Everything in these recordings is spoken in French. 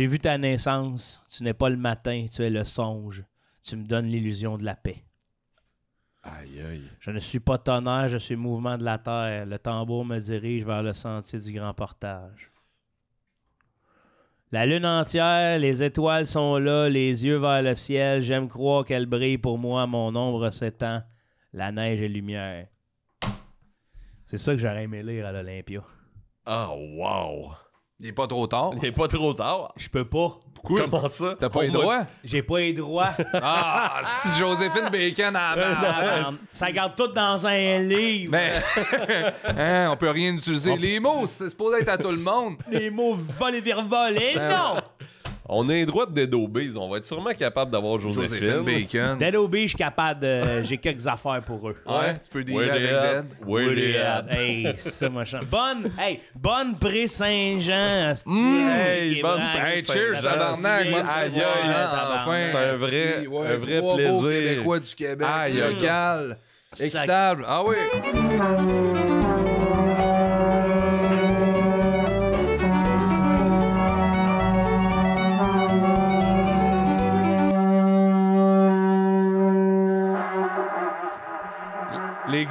vu ta naissance. Tu n'es pas le matin, tu es le songe. Tu me donnes l'illusion de la paix. Aïe, aïe. Je ne suis pas tonnerre, je suis mouvement de la terre. Le tambour me dirige vers le sentier du grand portage. La lune entière, les étoiles sont là, les yeux vers le ciel. J'aime croire qu'elle brille pour moi, mon ombre s'étend. La neige et lumière. C'est ça que j'aurais aimé lire à l'Olympia. Ah, wow. Il est pas trop tard. Il est pas trop tard. Je peux pas. Pourquoi? Comment ça? T'as pas les droits? J'ai pas les droits. Ah, c'est Joséphine Bacon à la main. Ça garde tout dans un livre. Mais, hein, on peut rien utiliser. Les mots, c'est supposé être à tout le monde. Les mots volés virvolés, non! On a les droits de Dead Obeys. On va être sûrement capable d'avoir Joséphine. Bacon. Dead OB, je suis capable de... J'ai quelques affaires pour eux. Ouais, tu peux dealer Where avec they at? Dead. Where they at? Hey, ça, machin. Bonne Pré-Saint-Jean, asti. Hey, Qui bonne branche. Hey, Saint-Jean. cheers, tabarnak. Aïe, Bonne aïe, Saint-Jean, tabarnak. enfin. C'est un vrai- Si, ouais, un vrai trois beaux plaisir. Québécois du Québec. Aïe, Local. Équitable. Ah oui. Les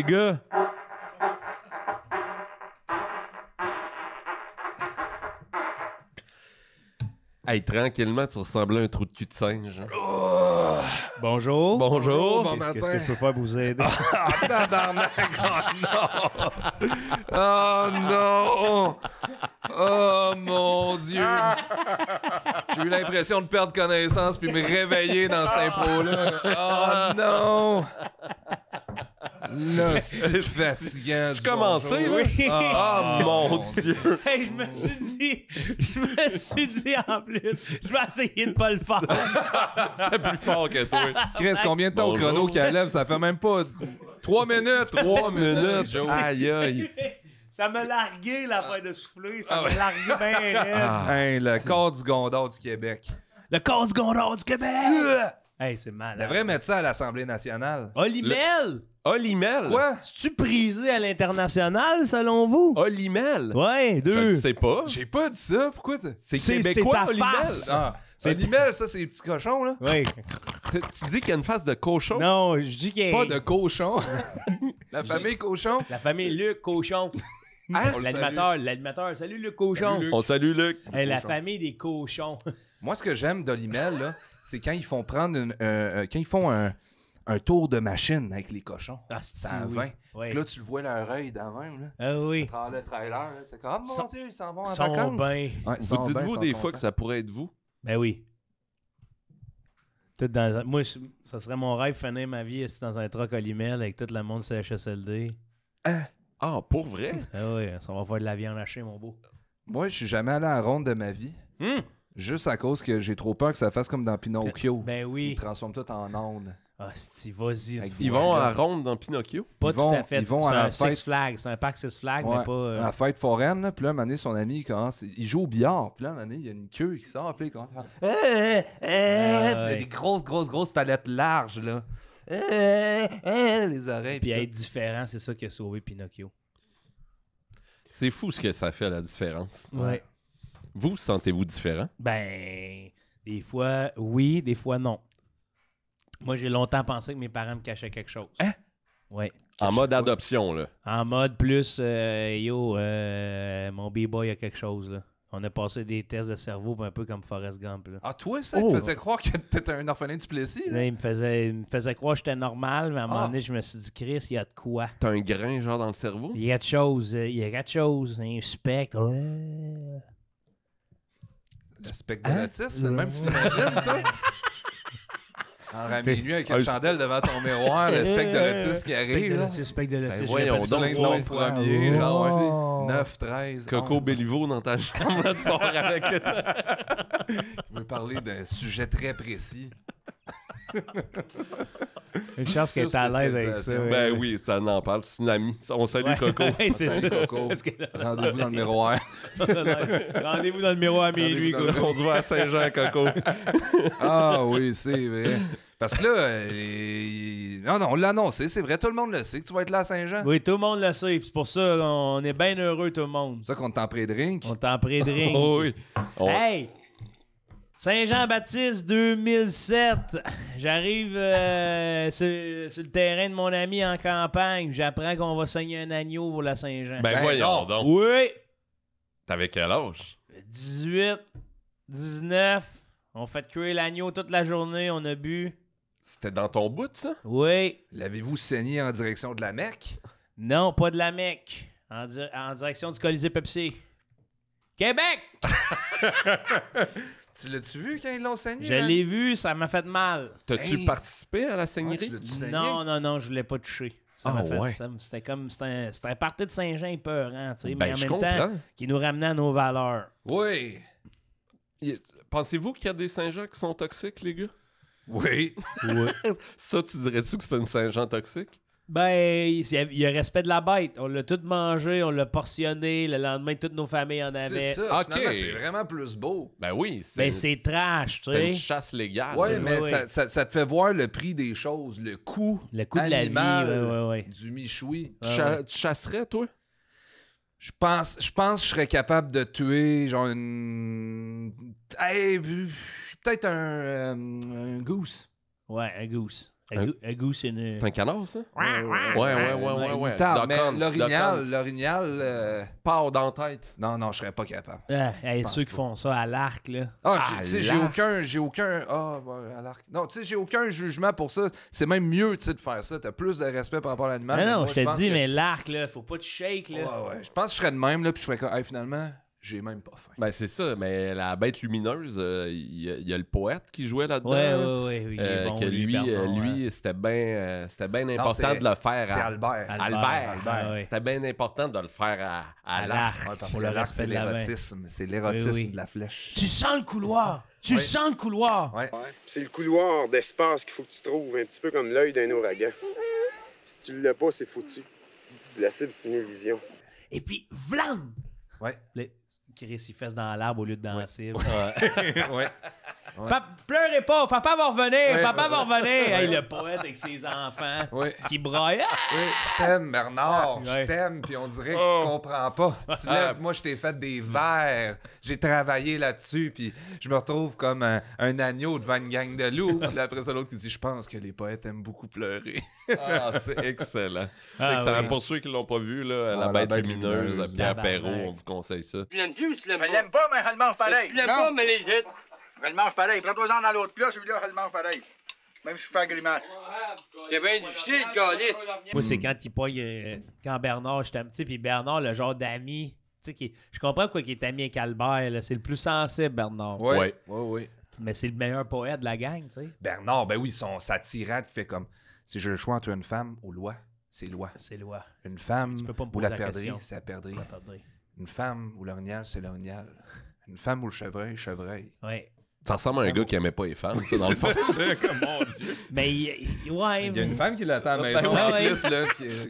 gars. Hey, tranquillement, tu ressemblais à un trou de cul de singe. Bonjour. Bonjour. Bon Qu'est-ce matin. que je peux faire pour vous aider? Ah, tabarnak. Oh non. Oh mon Dieu. J'ai eu l'impression de perdre connaissance puis me réveiller dans cette impro-là. Oh non. Là, c'est fatigant. Tu commençais, là? Oui. Ah, mon Dieu. Hey, je me suis dit en plus, je vais essayer de pas le faire. C'est plus fort que toi. Chris, combien de temps au Bonjour. chrono qu'elle lève? Ça fait même pas 3 minutes. 3 minutes. Aïe, aïe. Ça m'a largué l'affaire de souffler, ça m'a largué bien raide. Hey, le corps du Gondor du Québec. Le corps du Gondor du Québec! Hey, c'est On malade. devrait mettre ça à l'Assemblée nationale. Olimel! Olimel. Quoi? C'est-tu prisé à l'international, selon vous? Olimel. Ouais, Je deux. le sais pas. J'ai pas dit ça. Pourquoi? C'est C'est québécois, ta Olimel. face. Ah, c'est l'imel, ça, c'est les petits cochons, là. Oui. Tu dis qu'il y a une face de cochon? Non, je dis qu'il y a Pas de cochon. La famille cochon. la famille Luc Cochon. Hein? L'animateur. Salut Luc Cochon. Salut, Luc. On salue Luc. Hey, la Cochon. famille des cochons. Moi, ce que j'aime d'Olimel, là, c'est quand ils font prendre quand ils font un tour de machine avec les cochons. Ah, C'est à 20. Oui. Puis là, tu le vois leur œil dans même, là. Ah oui. Dans le trailer, là, c'est comme, oh mon Sont- Dieu, ils s'en vont en Sont vacances. bien. Ouais, ils Vous sont bien, dites-vous ils des sont fois que contents. ça pourrait être vous? Ben oui. Tout dans... Moi, ça serait mon rêve finir ma vie assis dans un truck Olimel avec tout le monde sur la HSLD. Ah, pour vrai? Ah oui, ça va faire de la viande hachée, mon beau. Moi, je suis jamais allé à la ronde de ma vie. Juste à cause que j'ai trop peur que ça fasse comme dans Pinocchio. Ben oui. Ils transforment tout en ondes. Ah, si, vas-y. Avec Ils des vont à la gars. ronde dans Pinocchio? Pas ils tout vont- à fait. ils vont C'est à la un Six fête. Flags. C'est un parc Six Flags, Ouais, mais pas... à la fête foraine, là, puis là, un moment donné, son ami, il commence, il joue au billard, puis là, un moment donné, il y a une queue qui sort, puis là, il commence à faire, puis il y a des grosses palettes larges, là. Les oreilles, Puis puis être différent, c'est ça qui a sauvé Pinocchio. C'est fou ce que ça fait la différence. Ouais. Vous sentez-vous différent? Ben, des fois, oui, des fois, non. Moi, j'ai longtemps pensé que mes parents me cachaient quelque chose. Hein? Ouais. En mode adoption, là. En mode plus, mon b-boy a quelque chose, là. On a passé des tests de cerveau un peu comme Forrest Gump, là. Ah, toi, ça, Oh. il faisait croire que t'étais un orphelin du Plessis, là? Là, il me faisait croire que j'étais normal, mais à un moment Ah. donné, je me suis dit, Chris, il y a de quoi? T'as un grain, genre, dans le cerveau? Il y a quelque chose, un spectre. Ouais. Le spectre de l'autisme, c'est le même que tu l'imagines, toi? En minuit avec une chandelle devant ton miroir, le spectre de l'autisme qui arrive, là. Spectre de l'autisme. Ben voyons j'ai donc, appelé ça Plein de toi, noms trois fois. premiers, genre, Oh. 9, 13, Coco 11. Béliveau dans ta chambre, là, tu sors avec... Je veux parler d'un sujet très précis. Une chance qu'elle est à l'aise avec ça. Ben oui, ça n'en parle. Tsunami. On salue Ouais. Coco. Ouais, c'est ça. Coco. Parce que Rendez-vous dans le miroir. rendez-vous dans le miroir à minuit, Rendez-vous quoi. On se voit à Saint-Jean, Coco. Ah oui, c'est vrai. Parce que là, non, on l'a annoncé, c'est vrai, tout le monde le sait que tu vas être là à Saint-Jean. Oui, tout le monde le sait. Puis c'est pour ça qu'on est bien heureux, tout le monde. C'est ça qu'on t'en pré-drink. On t'en pré-drink. Oh oui. Hey! Saint-Jean-Baptiste 2007. J'arrive sur le terrain de mon ami en campagne. J'apprends qu'on va saigner un agneau pour la Saint-Jean. Ben voyons donc. Oui! T'avais quel âge? 18, 19. On fait cuire l'agneau toute la journée. On a bu. C'était dans ton bout, ça? Oui. L'avez-vous saigné en direction de la Mecque? Non, pas de la Mecque. En direction du Colisée Pepsi. Québec! Tu l'as-tu vu quand ils l'ont saigné? Je l'ai vu, ça m'a fait mal. T'as-tu Hey. participé à la Ouais, seigneurie? tu l'as-tu saigné? Non, je l'ai pas touché. Ça m'a Ah, fait. ouais. C'était comme. C'était un party de Saint-Jean peurant, tu sais, mais Ben, en je même temps, comprends. qui nous ramenait à nos valeurs. Oui. Pensez-vous qu'il y a des Saint-Jean qui sont toxiques, les gars? Oui. Ça, tu dirais-tu que c'est une Saint-Jean toxique? Ben, il y a respect de la bête. On l'a tout mangé, on l'a portionné. Le lendemain, toutes nos familles en C'est avaient. ça. Ok. Finalement, c'est vraiment plus beau. Ben oui, Ben, c'est trash, tu c'est une sais. chasse légale. Ouais, ça. mais oui. ça te fait voir le prix des choses, le coût Le coût de la vie, animal ouais. du michoui. Tu chasserais, toi? Je pense que je serais capable de tuer genre une... Hey, peut-être un goose. Ouais, un goose. Un- Un goose, c'est une. C'est un canard, ça? Ouais. Ouais. Attends, mais Duck hunt. l'orignal... Part dans la tête. Non, je serais pas capable. Hey, pense ceux qui pas. font ça à l'arc, là. Ah, À tu sais, j'ai aucun... Ah, ouais, à l'arc. Non, tu sais, j'ai aucun jugement pour ça. C'est même mieux, tu sais, de faire ça. T'as plus de respect par rapport à l'animal. mais Non, moi, je te pense dis, que- mais l'arc, là, faut pas te shake, là. Ouais. Je pense que je serais de même, là, puis je ferais comme... Hey, finalement, j'ai même pas faim. Ben, c'est ça, mais la bête lumineuse, il y a le poète qui jouait là-dedans. Ouais, il est bon, que lui, Bernard, c'était bien important c'est- de le faire C'est à Albert. Albert. ouais. C'était bien important de le faire à l'arc. Ouais, parce Pour que le l'arc, respect c'est de la main. l'érotisme. C'est l'érotisme Oui. de la flèche. Tu sens le couloir! Tu Ouais. sens le couloir! Ouais. C'est le couloir d'espace qu'il faut que tu trouves, un petit peu comme l'œil d'un ouragan. Si tu l'as pas, c'est foutu. La cible, c'est une illusion. Et puis, vlam! Ouais. Chris, il fesse dans l'arbre au lieu de dans la cible. Ouais. Pleurez pas, papa va revenir, Ouais, papa ouais, va revenir. ouais. Hey, le poète avec ses enfants Ouais. qui braillent. Ah! Oui, je t'aime, Bernard. Ouais. Je t'aime, puis on dirait que tu comprends pas. Tu lèves, moi, je t'ai fait des vers. J'ai travaillé là-dessus, puis je me retrouve comme un agneau devant une gang de loups. Puis là, après ça, l'autre qui dit « Je pense que les poètes aiment beaucoup pleurer. Ah, c'est excellent. C'est Ah, excellent. oui. Pour ceux qui l'ont pas vu, là, Ah, la bête lumineuse, lumineuse. Pierre Tabarnak. Perrault, on vous conseille ça. Tu l'aimes-tu ou tu l'aimes Je pas? l'aime pas, mais je le mange pareil. Tu l'aimes Non, pas, mais les autres. je le mange pareil. Prends-toi-en dans l'autre plat, celui-là, je le mange pareil. Même si je fais la grimace. C'est bien difficile, Galice. Moi, c'est quand il pogne. Quand Bernard, j'étais un petit, puis Bernard, le genre d'ami. Tu sais, je comprends pourquoi il est ami avec Albert. là. C'est le plus sensible, Bernard. Ouais. Oui. Mais c'est le meilleur poète de la gang, tu sais. Bernard, ben oui, sa tirade qui fait comme « Si j'ai le choix entre une femme ou loi, c'est loi. C'est loi. Une femme Tu peux pas me ou poser la la perdrix, question. c'est la perdrix. Ça perdrait. Une femme ou l'orignal, c'est l'orignal. Une femme ou le chevreuil, chevreuil. Ouais. Ça ressemble à un gars qui aimait pas les femmes, ça, dans le fond. Mon Dieu. Mais ouais, Il y a une femme qui l'attend à la Ben maison ouais, en ouais. plus, là.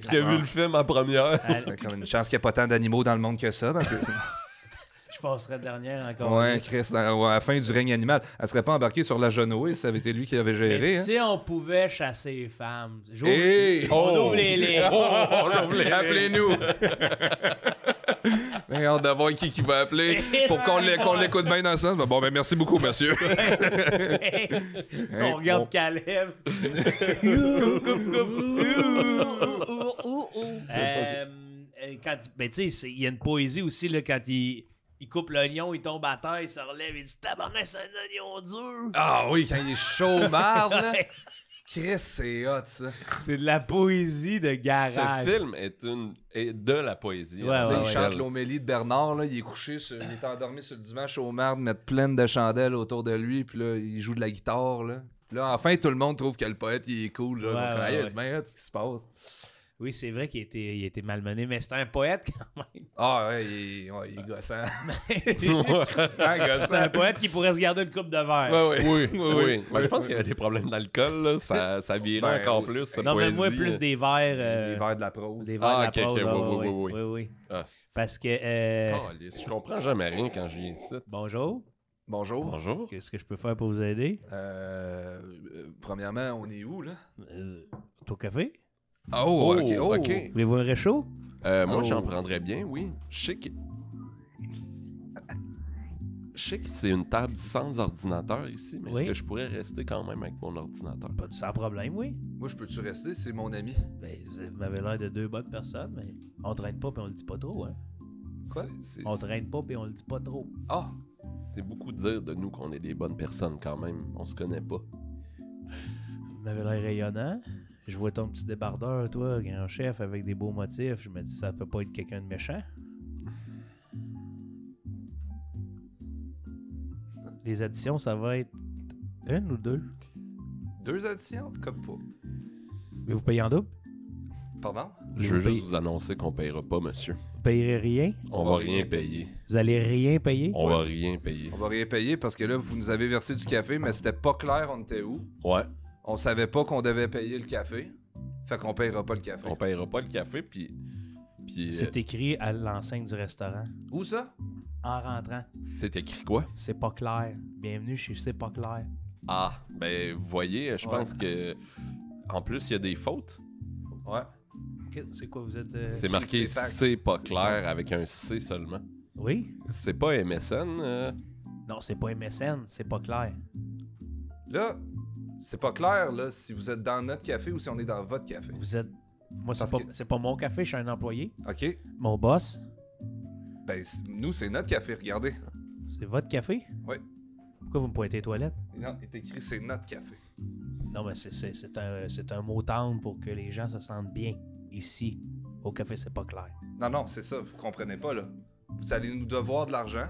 Qui a vu le film en première. Comme une chance qu'il n'y a pas tant d'animaux dans le monde que ça. Parce que je passerai dernière encore. ouais, Chris, à la fin du règne animal, elle serait pas embarquée sur la Genoé si ça avait été lui qui l'avait Mais géré. Hein? si on pouvait chasser les femmes, Hey! on ouvre les lignes. on ouvre les Appelez-nous! Mais on va voir qui va appeler pour qu'on l'écoute bien dans le sens. Bon, ben merci beaucoup, monsieur. On regarde Caleb. Ben, tu sais, il y a une poésie aussi, là, quand il coupe l'oignon, il tombe à terre, il se relève, il dit tabarnak, c'est un oignon dur. Ah oui, quand il est chaud, marde, là. Chris, c'est hot, ça. C'est de la poésie de Ce garage. film est de la poésie. Ouais, Là, ouais, il ouais. chante l'homélie de Bernard, là, il est couché, il est endormi sur le divan chaumarde, mettre plein de chandelles autour de lui, puis là, il joue de la guitare, là. Puis là, enfin, tout le monde trouve que le poët, il est cool, là. Ouais, Donc, ouais, hey, ouais. c'est bien hot, ce qui se passe. Oui, c'est vrai qu'il il était malmené, mais c'est un poète quand même. Ah ouais, il est gossant. C'est Ah, un gossant. poète qui pourrait se garder une coupe de verre. Ouais, ouais. Oui. Ben, je pense qu'il y avait des problèmes d'alcool, là. Ça virait Ben, encore aussi. plus. cette Non, mais poésie. moi, plus des verres. Les vers de la prose. Des verres Ah, de la ok, prose, ok, ouais, oui. oui. Ah, Parce que. Calisse, je comprends jamais rien quand je viens ici. Bonjour. Bonjour. Bonjour. Qu'est-ce que je peux faire pour vous aider? Premièrement, on est où, là? Au café? Oh, OK. Oh. OK. Voulez-vous un réchaud? Moi, j'en prendrais bien, oui. Je sais que c'est une table sans ordinateur ici, mais Oui. est-ce que je pourrais rester quand même avec mon ordinateur? Pas sans problème, oui. Moi, je peux-tu rester? C'est mon ami. Ben, vous m'avez l'air de deux bonnes personnes, mais on traîne pas puis on le dit pas trop, hein. Quoi? On traîne pas puis on le dit pas trop. Ah! C'est beaucoup dire de nous qu'on est des bonnes personnes quand même. On se connaît pas. Vous m'avez l'air rayonnant. Je vois ton petit débardeur, toi, grand chef, avec des beaux motifs. Je me dis, ça peut pas être quelqu'un de méchant. Les additions, ça va être une ou deux? 2 additions? Comme pas. Mais vous payez en double? Pardon? Je veux Vous juste vous annoncer qu'on payera pas, monsieur. Vous payerez rien? On va rien payer. Vous allez rien payer? On va rien payer. On va rien payer parce que là, vous nous avez versé du café, mais c'était pas clair on était où. Ouais. On savait pas qu'on devait payer le café. Fait qu'on payera pas le café. On payera pas le café, puis C'est écrit à l'enseigne du restaurant. Où ça? En rentrant. c'est écrit quoi? C'est pas clair. Bienvenue chez C'est pas clair. Ah, ben, vous voyez, je Ouais. pense que... En plus, il y a des fautes. Ouais. C'est quoi, vous êtes... C'est marqué c'est fact. c'est pas clair avec un C seulement. Oui? C'est pas MSN. Non, c'est pas MSN, c'est pas clair. Là, c'est pas clair là, si vous êtes dans notre café ou si on est dans votre café. Vous êtes... Moi, Parce c'est pas mon café, je suis un employé. OK? Mon boss, Ben, nous, c'est notre café, regardez. c'est votre café? Oui. Pourquoi vous me pointez les toilettes? Non, il est écrit c'est notre café. Non, mais c'est un mot tendre pour que les gens se sentent bien ici. Au café, c'est pas clair. Non, c'est ça, vous comprenez pas là. Vous allez nous devoir de l'argent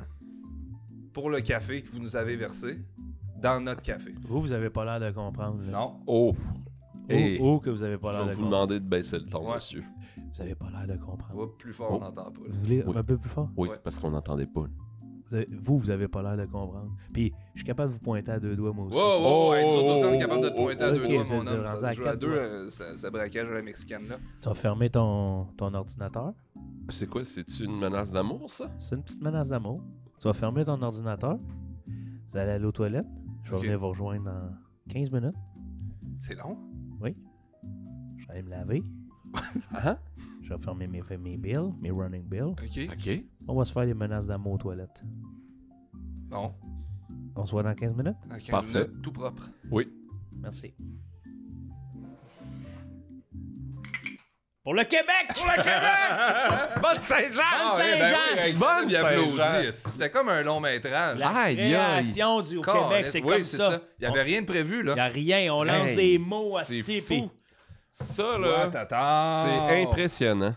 pour le café que vous nous avez versé dans notre café. Vous avez pas l'air de comprendre. là. Non. Oh! Hey, Que vous avez pas je l'air vais de vous comprendre. demander de baisser le ton, Ouais. monsieur. Vous avez pas l'air de comprendre. Ouais, plus fort, on n'entend pas. Là. Vous voulez Oui. un peu plus fort? Oui, Ouais. c'est parce qu'on n'entendait pas. Vous avez pas l'air de comprendre. Puis, je suis capable de vous pointer à deux doigts, moi aussi. Wow, ouais, nous autres aussi, on est capable de te pointer à deux ok, doigts, vous mon êtes homme. rendu Ça à se joue à quatre deux, doigts. ce braquage à la mexicaine là. Tu vas fermer ton ordinateur. C'est quoi? C'est-tu une menace d'amour, ça? C'est une petite menace d'amour. Tu vas fermer ton ordinateur. Vous allez aller aux toilettes. Je vais Ok. venir vous rejoindre dans 15 minutes. C'est long? Oui. Je vais aller me laver. Ah? Je vais fermer mes bills, mes running bills. OK. OK. On va se faire des menaces d'amour aux toilettes. Bon. On se voit dans 15 minutes? Dans 15 Parfait. minutes, tout propre. Oui. Merci. Pour le Québec! Pour le Québec! Bonne Saint-Jean! Bonne Saint-Jean! Bonne, il Saint-Jean. applaudit. C'était comme un long métrage. La Aïe, aïe. création du au Québec, c'est Oui, comme ça. Il n'y avait rien de prévu, Il là. n'y a rien. On lance Hey, des mots à c'est ce fou. Ça, là, Attends. c'est impressionnant.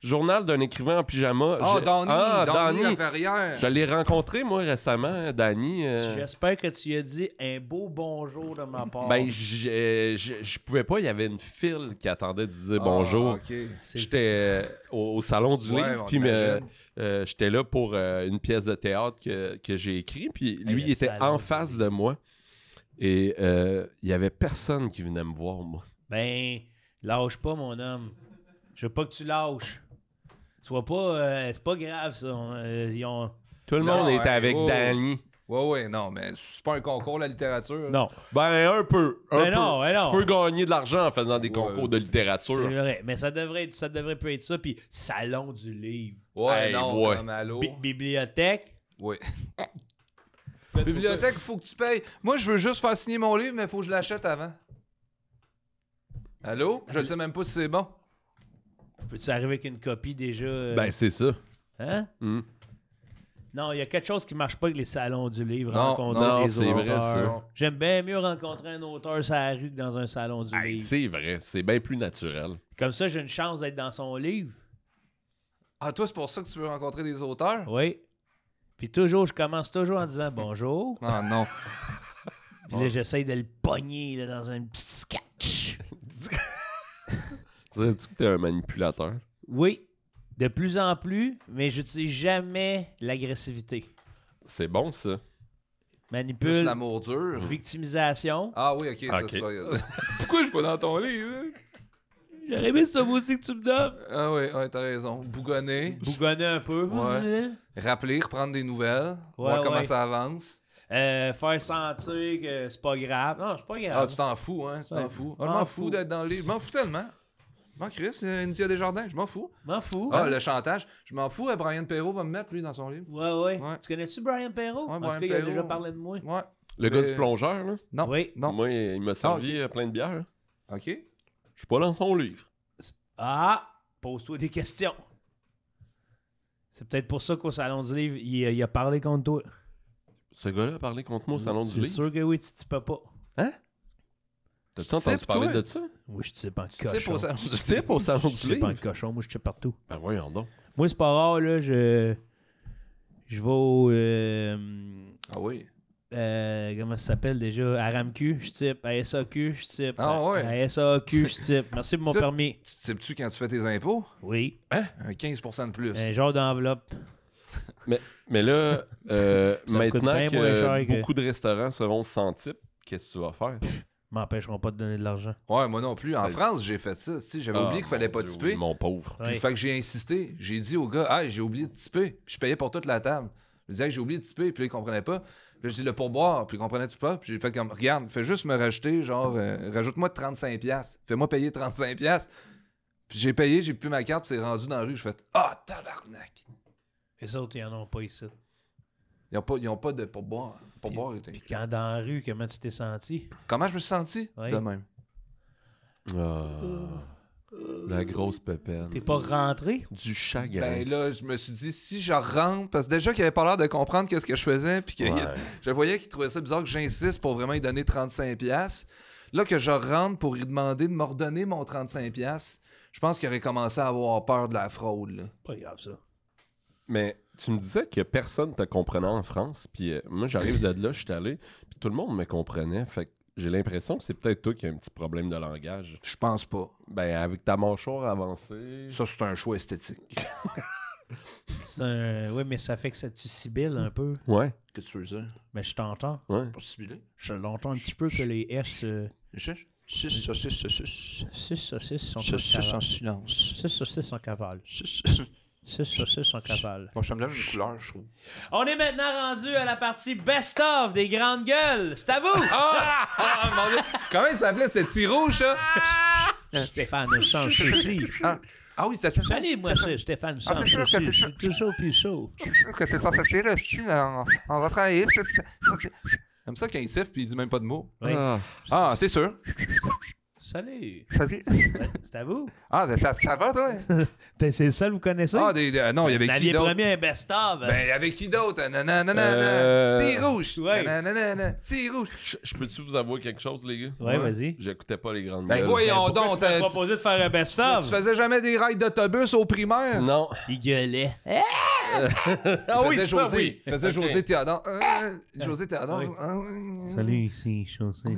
Journal d'un écrivain en pyjama. Ah, Danny Danny. Laferrière. Je l'ai rencontré, moi, récemment, Danny. J'espère que tu as dit un beau bonjour de ma part. Ben, je pouvais pas. Il y avait une file qui attendait de dire bonjour. OK. C'est- J'étais au salon du Ouais, livre, on puis imagine. j'étais là pour une pièce de théâtre que j'ai écrit, puis lui, le il était salon en du face livre. de moi, et il y avait personne qui venait me voir, moi. Ben, lâche pas, mon homme. Je veux pas que tu lâches. Sois pas... c'est pas grave, ça. Ils ont... Tout le Non, monde était hey, avec oh. Danny. Ouais, non, mais c'est pas un concours, la littérature. là. Non, Ben, un peu. Ben non, ben non. Tu peux gagner de l'argent en faisant des Ouais. concours de c'est littérature. vrai. Mais ça devrait plus être ça. Puis, salon du livre. Ouais, Hey, non, ouais. comme allô. Bibliothèque. Oui. Bibliothèque, il faut que tu payes. Moi, je veux juste faire signer mon livre, mais il faut que je l'achète avant. Allô? Je sais même pas si c'est bon. Peux-tu arriver avec une copie déjà? Ben, c'est ça. Hein? Hmm. Non, il y a quelque chose qui marche pas avec les salons du livre. Non, rencontrer non, des c'est vrai, auteurs. ça. J'aime bien mieux rencontrer un auteur sur la rue que dans un salon du Hey, livre. c'est vrai. C'est bien plus naturel. Comme ça, j'ai une chance d'être dans son livre. Ah, toi, c'est pour ça que tu veux rencontrer des auteurs? Oui. Puis toujours, je commence toujours en disant bonjour. Ah, non. Puis là, j'essaye de le pogner là, dans un petit sketch. Dirais-tu que t'es un manipulateur? Oui, de plus en plus, mais j'utilise jamais l'agressivité. C'est bon, ça. Plus Manipule, l'amour dur. victimisation. Ah oui, ok, ça Ok. c'est pas... Pourquoi je suis pas dans ton livre? hein? J'aurais aimé ce mot aussi que tu me donnes. Ah oui, ouais, t'as raison. Bougonner, Bougonner un peu. Ouais. rappeler, reprendre des nouvelles, Ouais, voir comment ouais. ça avance. Faire sentir que c'est pas grave. Non, c'est pas grave. Ah, tu t'en fous, hein? Tu t'en Ouais. fous. M'en Ah, je m'en fous. fous d'être dans le livre. Je m'en fous tellement. Moi, Chris, India Desjardins, je m'en fous. M'en fous. Ah, le chantage, je m'en fous. Brian Perrault va me mettre, lui, dans son livre. Ouais. Ouais. Tu connais-tu Brian Perrault? Ouais, En Brian tout cas, il a déjà Perrault. parlé de moi. Ouais. Le gars Mais- du plongeur, là. Non. Oui. Non. Moi, il m'a servi plein de bières. OK. Je suis pas dans son livre. Ah, pose-toi des questions. C'est peut-être pour ça qu'au Salon du Livre, il a parlé contre toi. Ce gars-là a parlé contre moi au salon du C'est livre. sûr que oui, tu peux pas. T'as-tu Tu entendu sais, parler toi? de ça? Moi, je sais pas en Tu sais, cochon. pour ça. Tu sais pas au salon Je du sais pas en livre? cochon. Moi, je sais partout. Ben voyons donc. Moi, c'est pas rare, là. Je vais au... Ah oui. comment ça s'appelle déjà? À RAMQ, je type. À SAQ, je type. Ah ouais. À SAQ, je type. Merci pour mon Tout- permis. Tu te sais-tu quand tu fais tes impôts? Oui. Un 15% de plus. Un genre d'enveloppe. Mais là, me coûte maintenant bien moins cher que que- beaucoup de restaurants seront sans type, qu'est-ce que tu vas faire? M'empêcheront pas de donner de l'argent. Ouais, moi non plus. En Ben, France, j'ai fait ça. Tu sais, j'avais oublié qu'il fallait pas Dieu, tiper. Mon pauvre. Ouais. Fait que j'ai insisté. J'ai dit au gars, hey, j'ai oublié de tiper. Puis je payais pour toute la table. Je disais, hey, j'ai oublié de tiper. Puis là, il comprenait pas. Puis là, je dis, le pourboire. Puis il comprenait tout pas. Puis j'ai fait comme, regarde, fais juste me rajouter, genre, rajoute-moi 35$. Fais-moi payer 35$. Puis j'ai payé, j'ai plus ma carte. Puis c'est rendu dans la rue. Je fais, ah, tabarnak. Les autres, ils en ont pas ici. Ils ont pas de pourboire. Pourboire était. Puis quand dans la rue, comment tu t'es senti? Comment je me suis senti? Ouais. De même. La grosse pépine. T'es pas rentré? Du chagrin. Ben là, je me suis dit, si je rentre, parce que déjà qu'il avait pas l'air de comprendre qu'est-ce que je faisais, puis que Ouais. je voyais qu'il trouvait ça bizarre que j'insiste pour vraiment lui donner 35$. Là, que je rentre pour lui demander de me redonner mon 35$, je pense qu'il aurait commencé à avoir peur de la fraude. Là. Pas grave, ça. Mais tu me disais que personne te comprenait en France, puis moi j'arrive de là, je suis allé, puis tout le monde me comprenait, fait que j'ai l'impression que c'est peut-être toi qui as un petit problème de langage. Je pense pas. Ben avec ta mâchoire avancée... Ça, c'est un choix esthétique. Oui, mais ça fait que ça tu sibylle un peu. Ouais, Qu'est-ce que tu veux dire? Mais je t'entends. ouais. Pour simuler? Je l'entends un petit peu que les S... Chiche? 6 saucisses. 6 saucisses sont en Saucisses en cavale. silence. 6 saucisses en cavale. 6 saucisses en cavale. Bon, ça me donne une couleur, je trouve. On est maintenant rendu à la partie best-of des grandes gueules. C'est à vous! Ah, mon Dieu! Comment il s'appelait, ce petit rouge, ça? Stéphane Change aussi. Ah oui, ça fait ça. Salut, moi c'est Stéphane Change aussi. Je suis tout chaud puis chaud. que c'est ça fait là, on va travailler. Comme ça, quand il siffle puis il dit même pas de mots. Oui. Ah, c'est sûr. Salut. Salut. C'est à vous. Ah, ça va, toi? C'est le seul que vous connaissez? Ah, non, il y avait Vous qui aviez d'autre? promis un best-of. Ben, avec qui d'autre? Petit rouge. Ouais. Petit rouge. Je peux-tu vous avouer quelque chose, les gars? Ouais, vas-y. J'écoutais pas les grandes Ben, gueules. voyons Pourquoi donc. tu m'as Tu proposé de faire un best-of? faisais jamais des rides d'autobus au primaire? Non. Il gueulait. Ah oui, faisait ça, José. oui. Il faisait Ok. José Théodore. José Théodore. Oui. Salut, ici, Chaussé.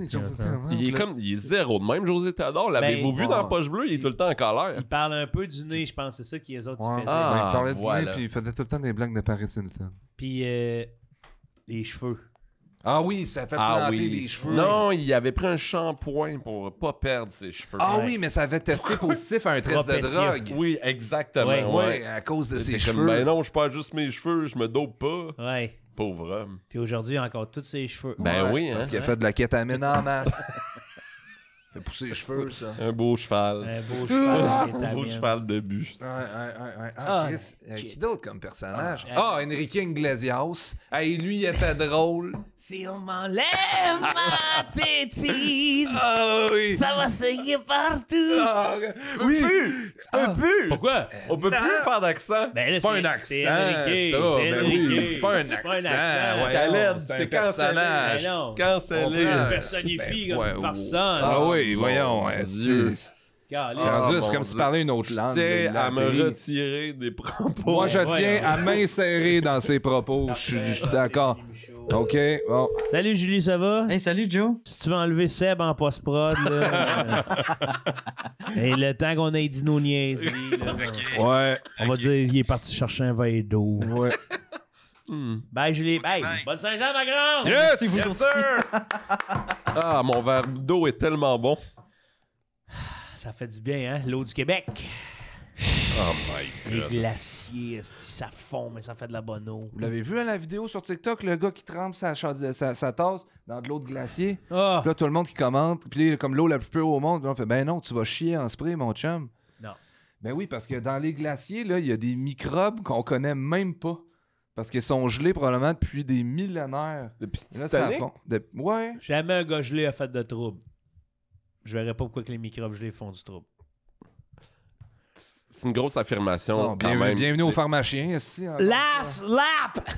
Il est zéro de même, José Théodore. L'avez-vous vu dans Poche Bleue? Il est tout le temps en colère. Il parle un peu du nez, je pense. C'est ça qui les autres ils faisaient. Ah, il parlait du voilà. nez, puis il faisait tout le temps des blagues de Paris Hilton. Puis les cheveux. Ah oui, ça fait Ah planter oui. des cheveux. Non, il avait pris un shampoing pour pas perdre ses cheveux. Ah Ouais. oui, mais ça avait testé positif à un test de Propecia. drogue. Oui, exactement. Ouais. Ouais, à cause de ses C'était comme, cheveux. ben non, je perds juste mes cheveux, je me dope pas. Ouais. Pauvre homme. Puis aujourd'hui, il a encore tous ses cheveux. Ben oui, hein. Parce qu'il a fait de la kétamine en masse. Fait pousser les cheveux, ça. Un beau cheval. Un beau cheval. Un vitamine. beau cheval de bus. Ah, Ah, Chris, qui d'autre comme personnage? Ah, Enrique Iglesias. Hey, lui, il était drôle. Si on m'enlève ma petite, Ah oui. ça va saigner partout. Ah, oui. Tu peux plus! Pourquoi? On peut plus faire d'accent! Ben là, C'est pas un accent, c'est Enrique. ça. C'est Ben Enrique. oui, c'est pas un accent, ouais. Khaled, c'est un c'est personnage. cancellé. Ben non. Cancellé. On Il prend- personnifie Ben, comme ouais, une personne. Ah oui, mon voyons. Dieu. Caliste. Ah, Rendu, mon c'est comme si Dieu. tu parlais une autre langue. Tiens là, à me l'appeler. retirer des propos. Moi, je Ouais, tiens ouais. à m'insérer dans ses propos. Je suis d'accord. OK, bon. Salut Julie, ça va? Hey, salut Joe! Si tu veux enlever Seb en post-prod, là. Et le temps qu'on ait dit nos niaiseries, là, Ouais, on va dire qu'il est parti chercher un verre d'eau. ouais. Bye Julie. Bye. Bonne Saint-Jean, ma grande! Yes! Yes, sir! Ah, mon verre d'eau est tellement bon. Ça fait du bien, hein? L'eau du Québec. Oh my Les god. glaciers, esti, ça fond, mais ça fait de la bonne eau. Vous l'avez vu à la vidéo sur TikTok, le gars qui trempe sa tasse dans de l'eau de glacier? Ah! Puis là, tout le monde qui commente. Puis là, comme l'eau la plus pure au monde, on fait ben non, tu vas chier en spray, mon chum. Non. Ben oui, parce que dans les glaciers, là, il y a des microbes qu'on connaît même pas. Parce qu'ils sont gelés probablement depuis des millénaires. Depuis Et là, ça Titanic? fond. Ouais. Jamais un gars gelé a fait de trouble. Je verrais pas pourquoi que les microbes gelés font du trouble. C'est une grosse affirmation Bon, quand même. bienvenue au pharmacien. Ici, Last lap!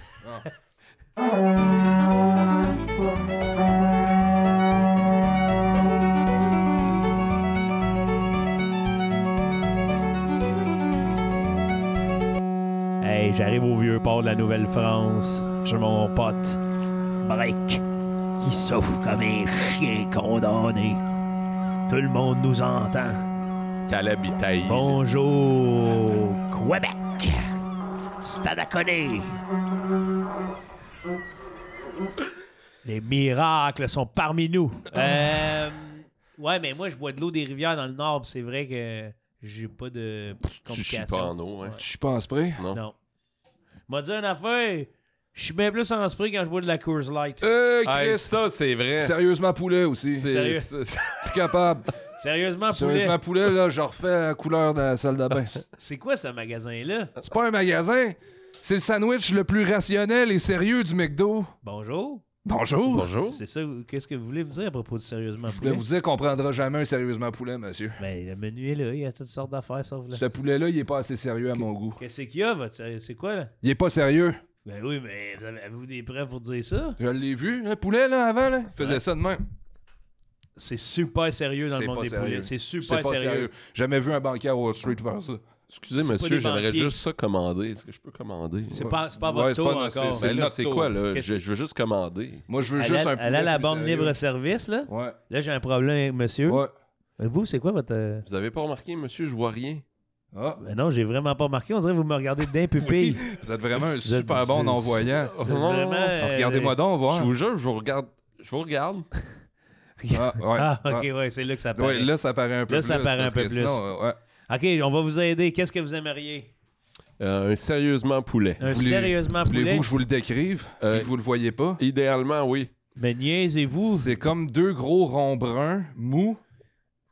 Hey, j'arrive au vieux port de la Nouvelle-France. J'ai mon pote, Break, qui souffre comme un chien condamné. Tout le monde nous entend. Caleb Itaï. Bonjour, Québec! Stade à Coné! Les miracles sont parmi nous. Ouais, mais moi, je bois de l'eau des rivières dans le Nord, pis c'est vrai que j'ai pas de Tu chies complications. pas en eau, hein? Je suis pas en spray. Non. Non. M'a dit une affaire, je suis bien plus en spray quand je bois de la Coors Light. Hey, Chris! ça, c'est vrai. Sérieusement, poulet aussi. Sérieux? Plus capable. Sérieusement, poulet. Sérieusement, poulet, là, je refais la couleur de la salle de bain. C'est quoi ce magasin-là? C'est pas un magasin. C'est le sandwich le plus rationnel et sérieux du McDo. Bonjour. Bonjour. Bonjour. C'est ça, qu'est-ce que vous voulez me dire à propos de sérieusement Je voulais poulet? vous dire qu'on prendra jamais un sérieusement poulet, monsieur. Ben, le menu est là, il y a toutes sortes d'affaires sauf là. Ce poulet-là, il est pas assez sérieux à mon goût. Qu'est-ce qu'il y a, votre c'est quoi, là? Il est pas sérieux. Ben oui, mais avez-vous des preuves pour dire ça? Je l'ai vu, le poulet, là, avant, là. Il faisait ça de même. C'est super sérieux dans C'est le monde pas des sérieux. poulets. C'est C'est super pas sérieux. sérieux. Jamais vu un banquier à Wall Street faire ça. Excusez, C'est pas monsieur, des j'aimerais banquiers. juste ça commander. Est-ce que je peux commander? C'est pas Ouais, votre c'est tour pas notre- encore. c'est- Ben là, c'est quoi, là? Qu'est-ce Je veux juste commander. Moi, je veux Elle juste a- un poulet. elle a la plus borne sérieux. libre-service, là. Ouais. Là, j'ai un problème, monsieur. Ouais. Vous, c'est quoi votre... Vous avez pas remarqué, monsieur, je vois rien. Ah. Ben non, j'ai vraiment pas remarqué. On dirait que vous me regardez d'un pupille. Vous êtes vraiment un êtes- super bon vous êtes- non-voyant. Vous êtes vraiment... Regardez-moi donc, Je voir. vous jure, je vous regarde. Je vous regarde. Ah, ouais. Ah, ok, ouais, c'est là que ça paraît. Ouais, là, ça paraît un peu Là, plus. ça paraît un parce peu que plus. sinon, ouais. Ok, on va vous aider. Qu'est-ce que vous aimeriez? Un sérieusement poulet. Un Voulez- sérieusement poulet? Voulez-vous que je vous le décrive? Euh, Vu que vous le voyez pas? Idéalement, oui. Mais niaisez-vous. C'est comme deux gros ronds bruns, mous.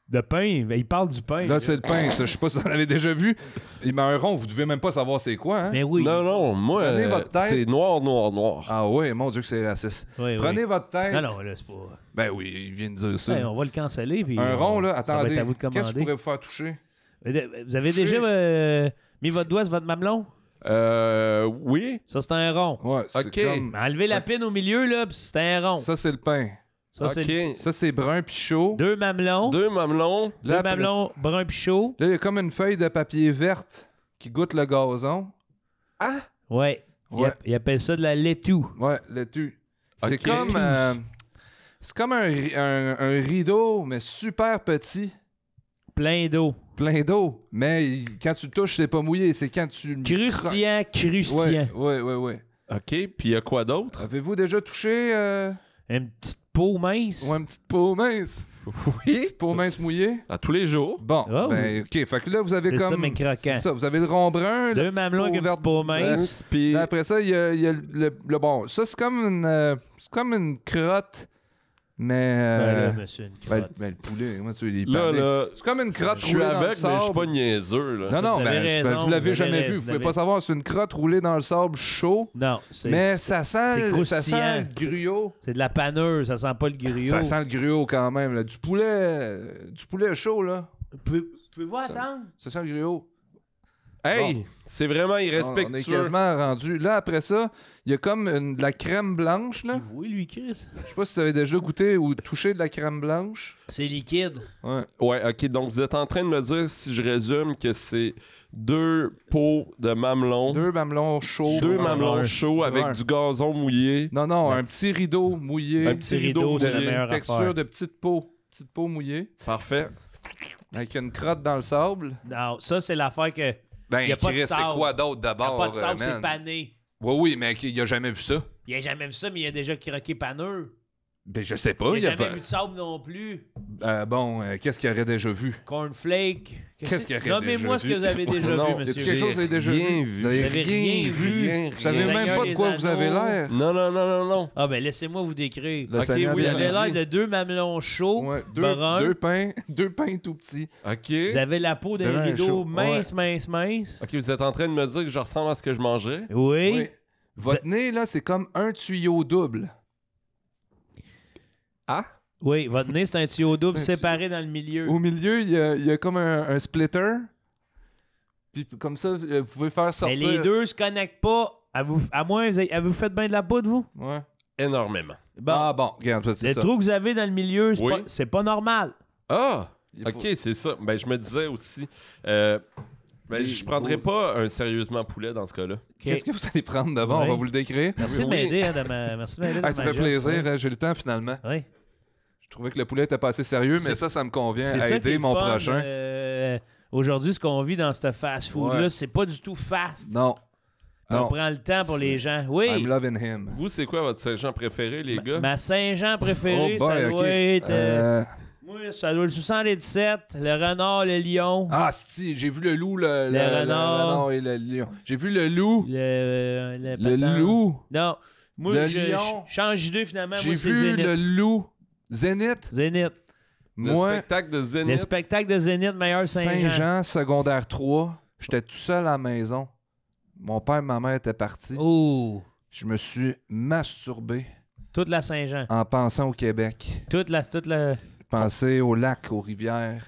De pain. Ben, il parle du pain. Là, c'est le pain. Ça, je sais pas si vous en avez déjà vu. Il met un rond. Vous devez même pas savoir c'est quoi, hein? Mais oui. Non, non, moi, Prenez votre tête. c'est noir, noir, noir. Ah ouais, mon Dieu que c'est raciste. Oui, oui. Prenez votre tête. Non, non, là, c'est pas... Ben oui, il vient de dire ça. Hey, on va le canceller. Puis Un rond, là, Ça va attendez. être à vous de Qu'est-ce que je commander. pourrais vous faire toucher? Vous avez déjà mis votre doigt sur votre mamelon? Oui. Ça, c'est un rond. Ouais, c'est Ok. comme... Enlevez la pine au milieu, là, puis c'est un rond. Ça, c'est le pain. Ça, c'est OK. Ça, c'est brun puis chaud. deux mamelons. Deux mamelons. Deux après mamelons bruns puis chauds. Là, il y a comme une feuille de papier verte qui goûte le gazon. Ouais. Ouais. Il appelle ça de la laitue. Ouais, laitue. C'est Ok. comme... c'est comme un rideau, mais super petit. Plein d'eau. Plein d'eau. Mais quand tu le touches, c'est pas mouillé. C'est quand tu... le Crustillant, crustillant. Ouais. OK. Puis il y a quoi d'autre? Avez-vous déjà touché Une petite peau mince. une petite peau mince? Oui. Petite peau mince mouillée? À tous les jours. Bon, Oh. ben, OK. Fait que là, vous avez C'est comme... ça, mais croquant. C'est ça, vous avez le rond brun, Deux le petit mamelons avec pot une vert petite peau mince. Puis Là, après ça, il y a le bon. Ça, c'est comme une crotte, mais... Ben là, monsieur, une crotte. le poulet, comment tu veux les là, parler? là, C'est comme une crotte je suis roulée dans le avec, mais je suis sable. pas niaiseux, là. Non, non, Vous avez ben, raison, vous l'avez vous jamais avez- vu. Vous vous pouvez avez- pas savoir, c'est une crotte roulée dans le sable chaud, Non, c'est mais ça sent croustillant. le gruau. c'est de la paneuse, ça sent pas le gruau. Ça sent le gruau quand même. Là. Du poulet chaud, là. Pouvez-vous attendre? Ça sent le gruau. Hey, c'est vraiment On est irrespectueux. quasiment rendu. Là, après ça, il y a comme de la crème blanche, là. Oui, lui, Chris. Je sais pas si tu avais déjà goûté ou touché de la crème blanche. C'est liquide. Ouais. Ouais, OK. Donc, vous êtes en train de me dire, si je résume, que c'est deux pots de mamelons. Deux mamelons chauds. Deux brun. mamelons chauds avec Brun. du gazon mouillé. Non, non, La un petit rideau mouillé. Un petit rideau c'est la mouillé. meilleure texture affaire. de petite peau. Petite peau mouillée. Parfait. Avec une crotte dans le sable. Non, ça, c'est l'affaire que... Ben, Y a pas de Chris, c'est sable. quoi d'autre Il n'y a d'abord? pas de sable, man? c'est pané. Oui, oui, mais il a jamais vu ça. Il a jamais vu ça, mais il a déjà croqué paneux. Ben, je sais pas. J'ai Il y a jamais pas... vu de sable non plus. Qu'est-ce qu'il aurait déjà vu? Cornflake. Qu'est-ce qu'il y aurait Nommez-moi ce déjà que vous avez déjà Non, vu, Y a-tu monsieur. quelque chose que vous avez déjà rien vu? vu. Vous avez Vous avez rien vu. rien, Vous savez rien. même pas de Seigneur quoi des vous avez Anneaux. l'air. Non. Ah, ben laissez-moi vous décrire. Le Ok, Seigneur oui, Vous des avez Anneaux. l'air de deux mamelons chauds, Ouais, bruns. deux pains tout petits. OK. Vous avez la peau d'un Brun rideau chaud. mince. OK, vous êtes en train de me dire que je ressemble à ce que je mangerais? Oui. Votre nez, là, c'est comme un tuyau double. Ah? Oui, votre nez, c'est un tuyau double Un séparé dans le milieu. Au milieu, il y a comme un splitter. Puis comme ça, vous pouvez faire Mais sortir... les deux se connectent pas. À moins, avez-vous fait bien de la poudre, vous? Ouais. Énormément. Bon, Ah bon, regarde, c'est le ça. trou que vous avez dans le milieu, c'est Oui. pas normal. Ah! Il est OK, pas- c'est ça. Ben, je me disais aussi... je prendrais pas un sérieusement poulet dans ce cas-là. Qu'est-ce que vous allez prendre d'abord? Oui. On va vous le décrire. Merci de Oui. m'aider, hein, merci de m'aider dans Ah, ça ma fait job. plaisir, hein, j'ai le temps finalement. Oui. Je trouvais que le poulet était pas assez sérieux, mais C'est- ça me convient C'est à ça qui est aider le mon fun, prochain. Aujourd'hui, ce qu'on vit dans ce fast-food-là, Ouais. c'est pas du tout fast. Non. On Non. prend le temps pour C'est- les gens. Oui. I'm loving him. Vous, c'est quoi votre Saint-Jean préféré, les gars? Ma Saint-Jean préférée, Oh boy, ça ok. doit être... moi, ça doit être le 77, le renard, le lion, Ah, si, j'ai vu le loup, le renard. et le lion. J'ai vu le loup, le le patin. loup. Non. Moi, Le je lion. change d'idée finalement. J'ai Moi, c'est vu Zénith. le loup. Zénith. Zénith. Le Moi, spectacle de Le Zénith. spectacle de Zénith, meilleur Saint-Jean. Saint-Jean, secondaire 3. J'étais tout seul à la maison. Mon père et ma mère étaient partis. Oh. Je me suis masturbé Toute la Saint-Jean. en pensant au Québec. Toute la... Penser aux lacs, aux rivières,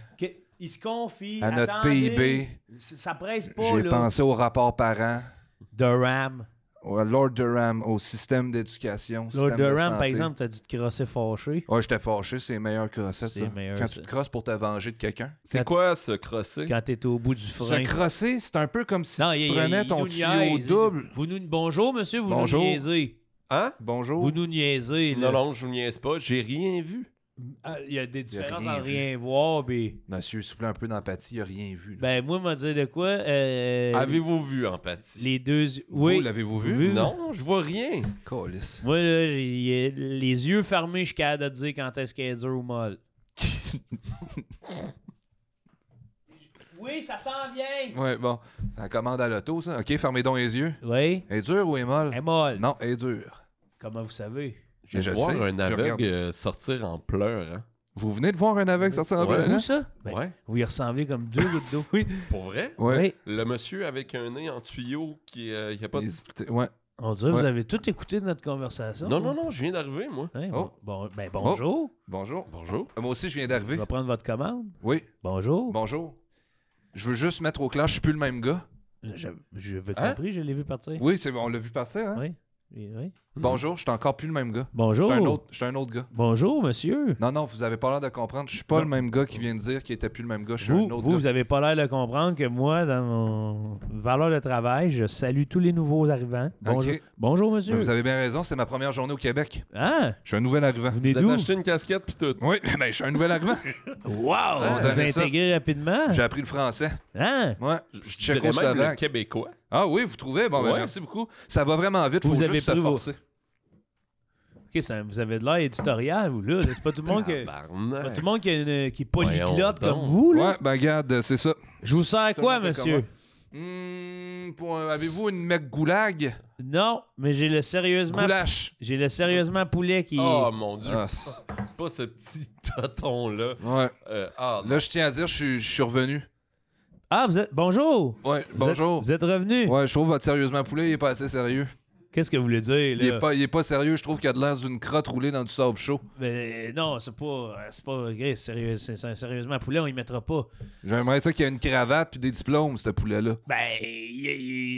Il se confie. à notre Attendez. PIB. Ça presse pas, J'ai là. pensé aux rapports parents, Durham. à Lord Durham, au système d'éducation. Lord système de Durham, santé. par exemple, t'as dû te crosser fâché. Ouais, j'étais fâché, c'est les meilleures crossettes, C'est ça. meilleur, Quand ça. tu te crosses pour te venger de quelqu'un. C'est quoi, ce crosser? Quand t'es au bout du frein. Se crosser, c'est un peu comme si Non, tu prenais ton nous tuyau niaise. double. Bonjour, monsieur, vous Bonjour. nous niaisez. Hein? Bonjour. Vous nous niaisez, là. Non, je vous niaise pas. J'ai rien vu. Ah, il y a des différences rien entre vu. rien voir, puis... Monsieur, s'il vous plaît, un peu d'empathie, il a rien vu. là. Ben, moi, m'a dit de quoi? Avez-vous vu Empathie? Les deux... Vous, Oui. l'avez-vous vu? Non, je vois rien. Câlisse. Moi, là, j'ai les yeux fermés, je suis capable de te dire quand est-ce qu'elle est dure ou molle. Oui, ça s'en vient! Ouais, bon. C'est la commande à l'auto, ça. OK, fermez donc les yeux. Oui, Elle est dure ou elle est molle? elle est molle. Non, elle est dure. Comment vous savez? Je Je vais voir sais, un je aveugle regarde. sortir en pleurant. Vous venez de voir un aveugle sortir en Ouais. plein, hein? Où ça? Ben, Ouais. vous y ressemblez comme deux gouttes d'eau. Oui. Pour vrai? Ouais. Oui. Le monsieur avec un nez en tuyau qui a pas de... Ouais. On dirait que Ouais. vous avez tout écouté de notre conversation. Non, je viens d'arriver, moi. Hein, Oh. Bonjour. Bonjour. Bonjour. Moi aussi, je viens Je d'arriver. vais prendre votre commande. Oui. Bonjour. Bonjour. Je veux juste mettre au clair, je suis plus le même gars. Je veux Hein? compris, je l'ai vu partir. Oui, c'est on l'a vu partir, hein? Oui. Oui. Bonjour, je suis encore plus le même gars. Bonjour. Je suis un autre gars. Bonjour, monsieur. Non, vous avez pas l'air de comprendre. Je suis pas Non. le même gars qui vient de dire qu'il était plus le même gars. Je suis Vous, un autre vous, gars. vous avez pas l'air de comprendre que moi, dans mon valeur de travail, je salue tous les nouveaux arrivants. Bonjour, Ok. Bonjour monsieur. Ben, vous avez bien raison, c'est ma première journée au Québec. Ah, Je suis un nouvel arrivant. vous venez Vous avez d'où? acheté une casquette pis tout. Oui, ben, je suis un nouvel arrivant. Wow! On Vous donnait ça. intégrez rapidement? J'ai appris le français. Hein? Ouais, Je dirais même le tchécoslovaque. québécois. Ah oui, vous trouvez? Bon, ben, Ouais. merci beaucoup. Ça va vraiment vite, faut Vous juste avez se pris vos- forcer. OK, vous avez de l'air éditorial, vous, là. C'est pas tout le monde qui... Pas Tabarnak. tout le monde qui est polyglotte Voyons comme donc. vous, là. Ouais, ben regarde, c'est ça. Je vous sers Tout quoi, le monde est monsieur? Avez-vous une mec goulag? Non, mais j'ai le sérieusement... Goulash. J'ai le sérieusement poulet qui... Oh mon dieu. Ah, Pas ce petit tonton-là. ouais. Non. Là, je tiens à dire, je suis revenu. Ah, vous êtes... Bonjour! Ouais, Vous bonjour. Vous êtes revenu? Ouais, je trouve votre sérieusement poulet, il est pas assez sérieux. Qu'est-ce que vous voulez dire, Il là? est pas sérieux, je trouve qu'il a de l'air d'une crotte roulée dans du sable chaud. Mais non, c'est pas okay, sérieusement poulet, on y mettra pas. J'aimerais ça qu'il y ait une cravate puis des diplômes, ce poulet-là. Ben,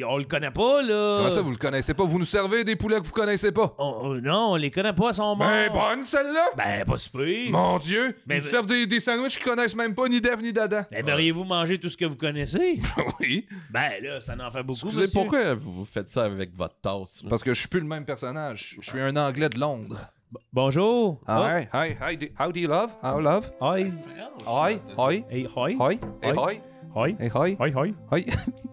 on le connaît pas, là. Comment ça, vous le connaissez pas? Vous nous servez des poulets que vous connaissez pas? Non, on les connaît pas, son morts. Ben, bonne celle-là! Ben, pas super. Mon Dieu! Ben, Ils nous servent des sandwichs qu'ils connaissent même pas, ni d'Ève ni d'Adam. Aimeriez-vous manger tout ce que vous connaissez? Oui. Ben, là, ça en fait beaucoup, Excusez, monsieur. pourquoi vous faites ça avec votre tasse? là? Parce que je suis plus le même personnage. Je suis un Anglais de Londres. Bonjour. Hi, hi, how do you love? How love? Hi. Hi, hi, Hey, hi. hi, hey, Hi. hi. Hi. Hey, hi. Hi, hi. Hi.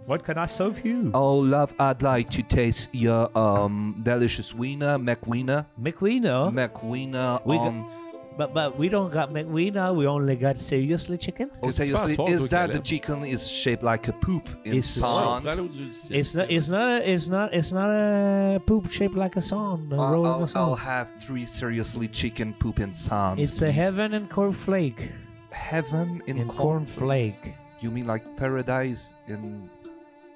What can I serve you? Oh, love, I'd like to taste your delicious wiener, McWiener. McWiener? McWiener We But we don't got McWiener. We only got seriously chicken. Oh, Qu'est-ce que tu seriously, fais à soir, is toi, that the Caleb? chicken is shaped like a poop in It's- Ouais, on sand? pourrait aller au judiciaire. It's not a poop shaped like a song. A roll in a I'll song. have 3 seriously chicken poop in sand. It's a please. heaven and cornflake. Heaven in In cornflake. cornflake. You mean like paradise in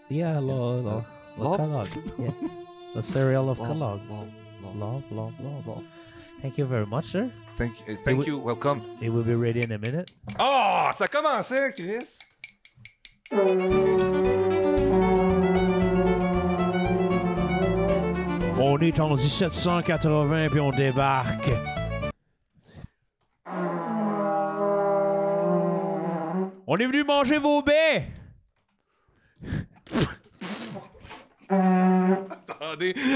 Yeah, Love? Kellogg. Yeah. The cereal of Love, Kellogg. love. Love. Thank you very much, sir. Thank you. Welcome. It will be ready in a minute. Oh, ça commençait, Chris. On est en 1780 puis on débarque. On est venu manger vos baies.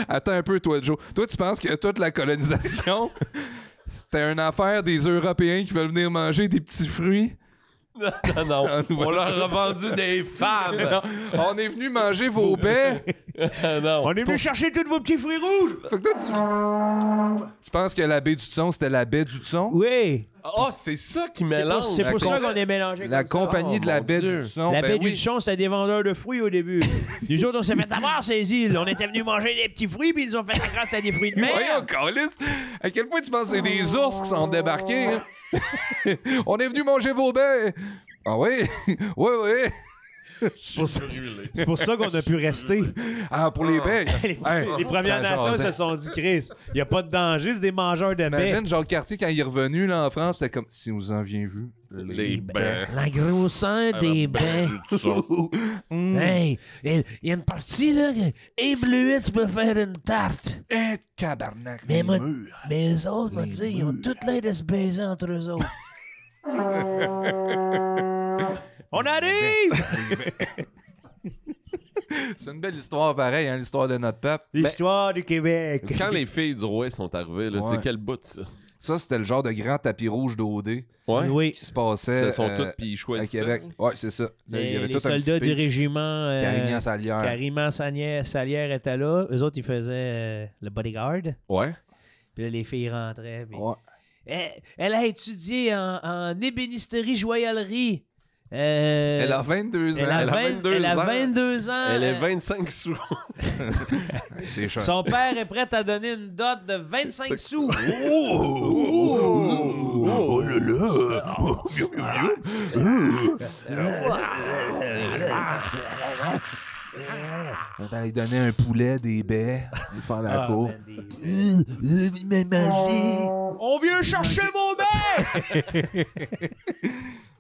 Attends un peu, toi, Joe. Toi, tu penses que toute la colonisation, c'était une affaire des Européens qui veulent venir manger des petits fruits? Non. On leur a vendu des femmes. On est venu manger vos baies. Non. On est venu chercher tous vos petits fruits rouges. Fait que toi, tu penses que la baie du Thon, c'était la baie du Thon? Oui. Oh, c'est ça qui C'est mélange. pour ça com- qu'on est mélangé. La comme ça. compagnie de la mon baie Dieu. du Thon. La ben baie oui. du Son, c'était des vendeurs de fruits au début. Nous autres, on s'est fait avoir ces îles. On était venus manger des petits fruits, puis ils nous ont fait la grâce à des fruits de Voyons, mer. câlisse, à quel point tu penses que c'est des ours qui sont débarqués? Hein? On est venu manger vos baies. Ah oui? Oui. C'est pour ça qu'on a pu rester. Ah, pour les baies. Hey, Les Premières ça Nations jasait. se sont dit, Chris, il n'y a pas de danger, c'est des mangeurs de baies. Imagine Jacques Cartier quand il est revenu là, en France, c'est comme si vous en aviez vu. Les bains. La grosseur des baies. Hey, il y a une partie là, et bleuet, tu peux faire une tarte. Eh, cabarnak, Mais les moi- murs. Mais les autres, moi, tu sais, ils ont toutes l'air de se baiser entre eux autres. On arrive! C'est une belle histoire pareil, hein, l'histoire de notre peuple. L'histoire du Québec. Quand les filles du roi sont arrivées, là, Ouais. c'est quel bout, ça? Ça, c'était le genre de grand tapis rouge d'OD Ouais. Oui. qui se passait Ce sont euh, toutes, puis ils à choisissent Québec. Ouais, c'est ça. Là, il y avait Les tout un soldats petit du speech. régiment Carignan-Salière. Salière étaient là. Eux autres, ils faisaient le bodyguard. Ouais. Puis là, les filles rentraient. Puis... Ouais. Elle a étudié en ébénisterie joaillerie. Elle a 22 ans. Elle a 22 ans. 22 ans. Elle est 25 sous. C'est cher. Son père est prêt à donner une dot de 25 sous. Oh là là! On va aller donner un poulet, des baies, lui faire la peau. On vient chercher vos baies!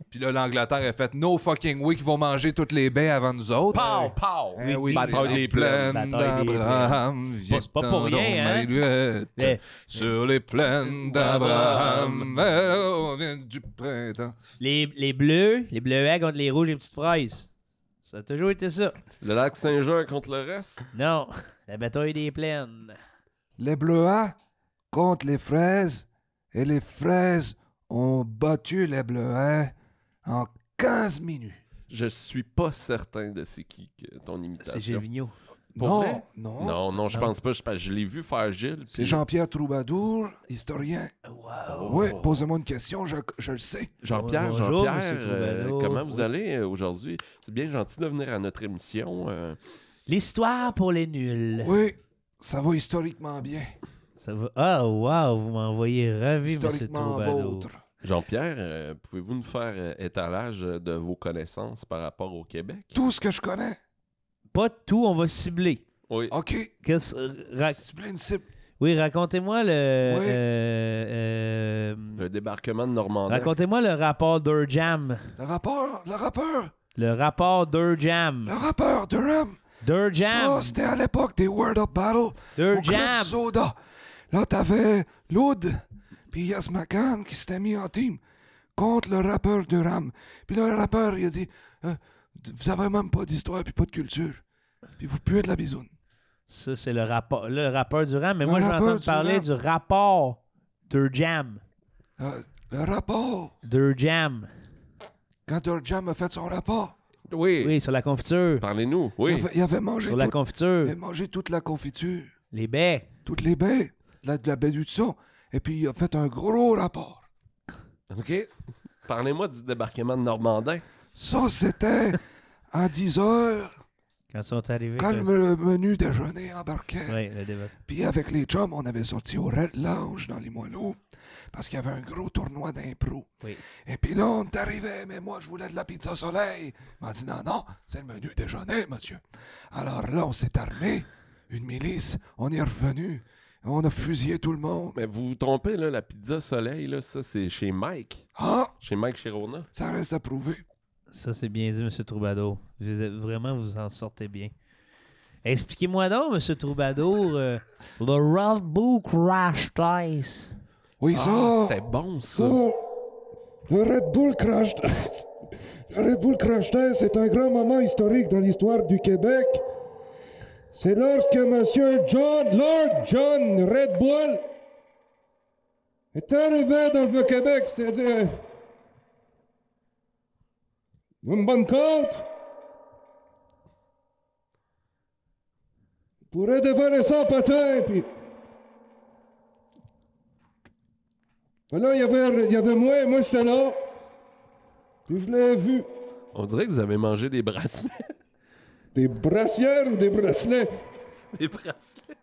Puis là, l'Angleterre a fait no fucking way qu'ils vont manger toutes les baies avant nous autres. Pow! Eh oui, Bataille c'est des les plaines. plaines Bataille des d'Abraham. C'est pas pour rien, hein? Hein? Sur les plaines d'Abraham. On vient du printemps. Les bleuets contre les rouges et les petites fraises. Ça a toujours été ça. Le lac Saint-Jean contre le reste? Non, la bataille des plaines. Les bleuets contre les fraises et les fraises ont battu les bleuets en 15 minutes. Je suis pas certain de c'est qui que ton C'est imitation. Gilles Vigneault. Pour non, vrai? non, Non, je pense pas. Je l'ai vu faire Gilles. C'est puis- Jean-Pierre Troubadour, historien. Oui, posez-moi une question, je le sais. Jean-Pierre, Bonjour, Jean-Pierre, monsieur Troubadour. comment vous Oui. allez aujourd'hui? C'est bien gentil de venir à notre émission. L'histoire pour les nuls. Oui, ça va historiquement bien. Ça va... Ah, wow, vous m'envoyez ravi, monsieur Historiquement Troubadour. vôtre. Jean-Pierre, pouvez-vous nous faire étalage de vos connaissances par rapport au Québec? Tout ce que je connais. Pas tout, on va cibler. Oui. OK. Ciblez une cible. Oui, racontez-moi le... Oui. Le débarquement de Normandie. Racontez-moi le rapport d'Urjam. Le rappeur, Le rapport d'Urjam. Durham. D'Urjam. Ça, c'était à l'époque des Word of Battle. Au Club D'Urjam. Soda. Là, t'avais Loud puis Yas McCann qui s'étaient mis en team contre le rappeur Durham. Puis là, le rappeur, il a dit vous avez même pas d'histoire puis pas de culture. Puis vous puez de la bisoune. Ça, c'est le rappeur d'Urjam. Mais Le moi, je vais rappeur entendre parler d'Urjam. du rapport d'Urjam. Le rapport. D'Urjam. Quand Durham a fait son rapport, Oui. Oui, sur la confiture. Parlez-nous. Oui. Il avait mangé Sur la il confiture. avait mangé toute la confiture, Les baies. toutes les baies, de la baie du Tusson. Et puis il a fait un gros rapport. OK. Parlez-moi du débarquement de Normandin. Ça, c'était à 10 heures, Quand ils sont arrivés. quand le menu déjeuner embarquait. Oui, le débat. Puis avec les chums, on avait sorti au Red Lounge dans Limoilou parce qu'il y avait un gros tournoi d'impro. Oui. Et puis là, on est arrivé, mais moi, je voulais de la pizza soleil. Il m'a dit non, c'est le menu déjeuner, monsieur. Alors là, on s'est armé, une milice, on est revenu, on a fusillé tout le monde. Mais vous vous trompez, là, la pizza soleil, là, ça, c'est chez Mike. Ah, Chez Mike Chirona. ça reste à prouver. Ça, c'est bien dit, M. Troubadour. Vraiment, vous en sortez bien. Expliquez-moi donc, M. Troubadour, le Red Bull Crash Ice. Oui, Ah, c'était bon, ça. Le Red Bull Crash Test. Le Red Bull Crash Test est un grand moment historique dans l'histoire du Québec. C'est lorsque Monsieur Lord John Red Bull est arrivé dans le Québec, c'est-à-dire une bonne côte pour dévaler son patin, puis là, il y avait moi j'étais là, puis je l'ai vu. On dirait que vous avez mangé des bracelets. Des brassières ou des bracelets? Des bracelets.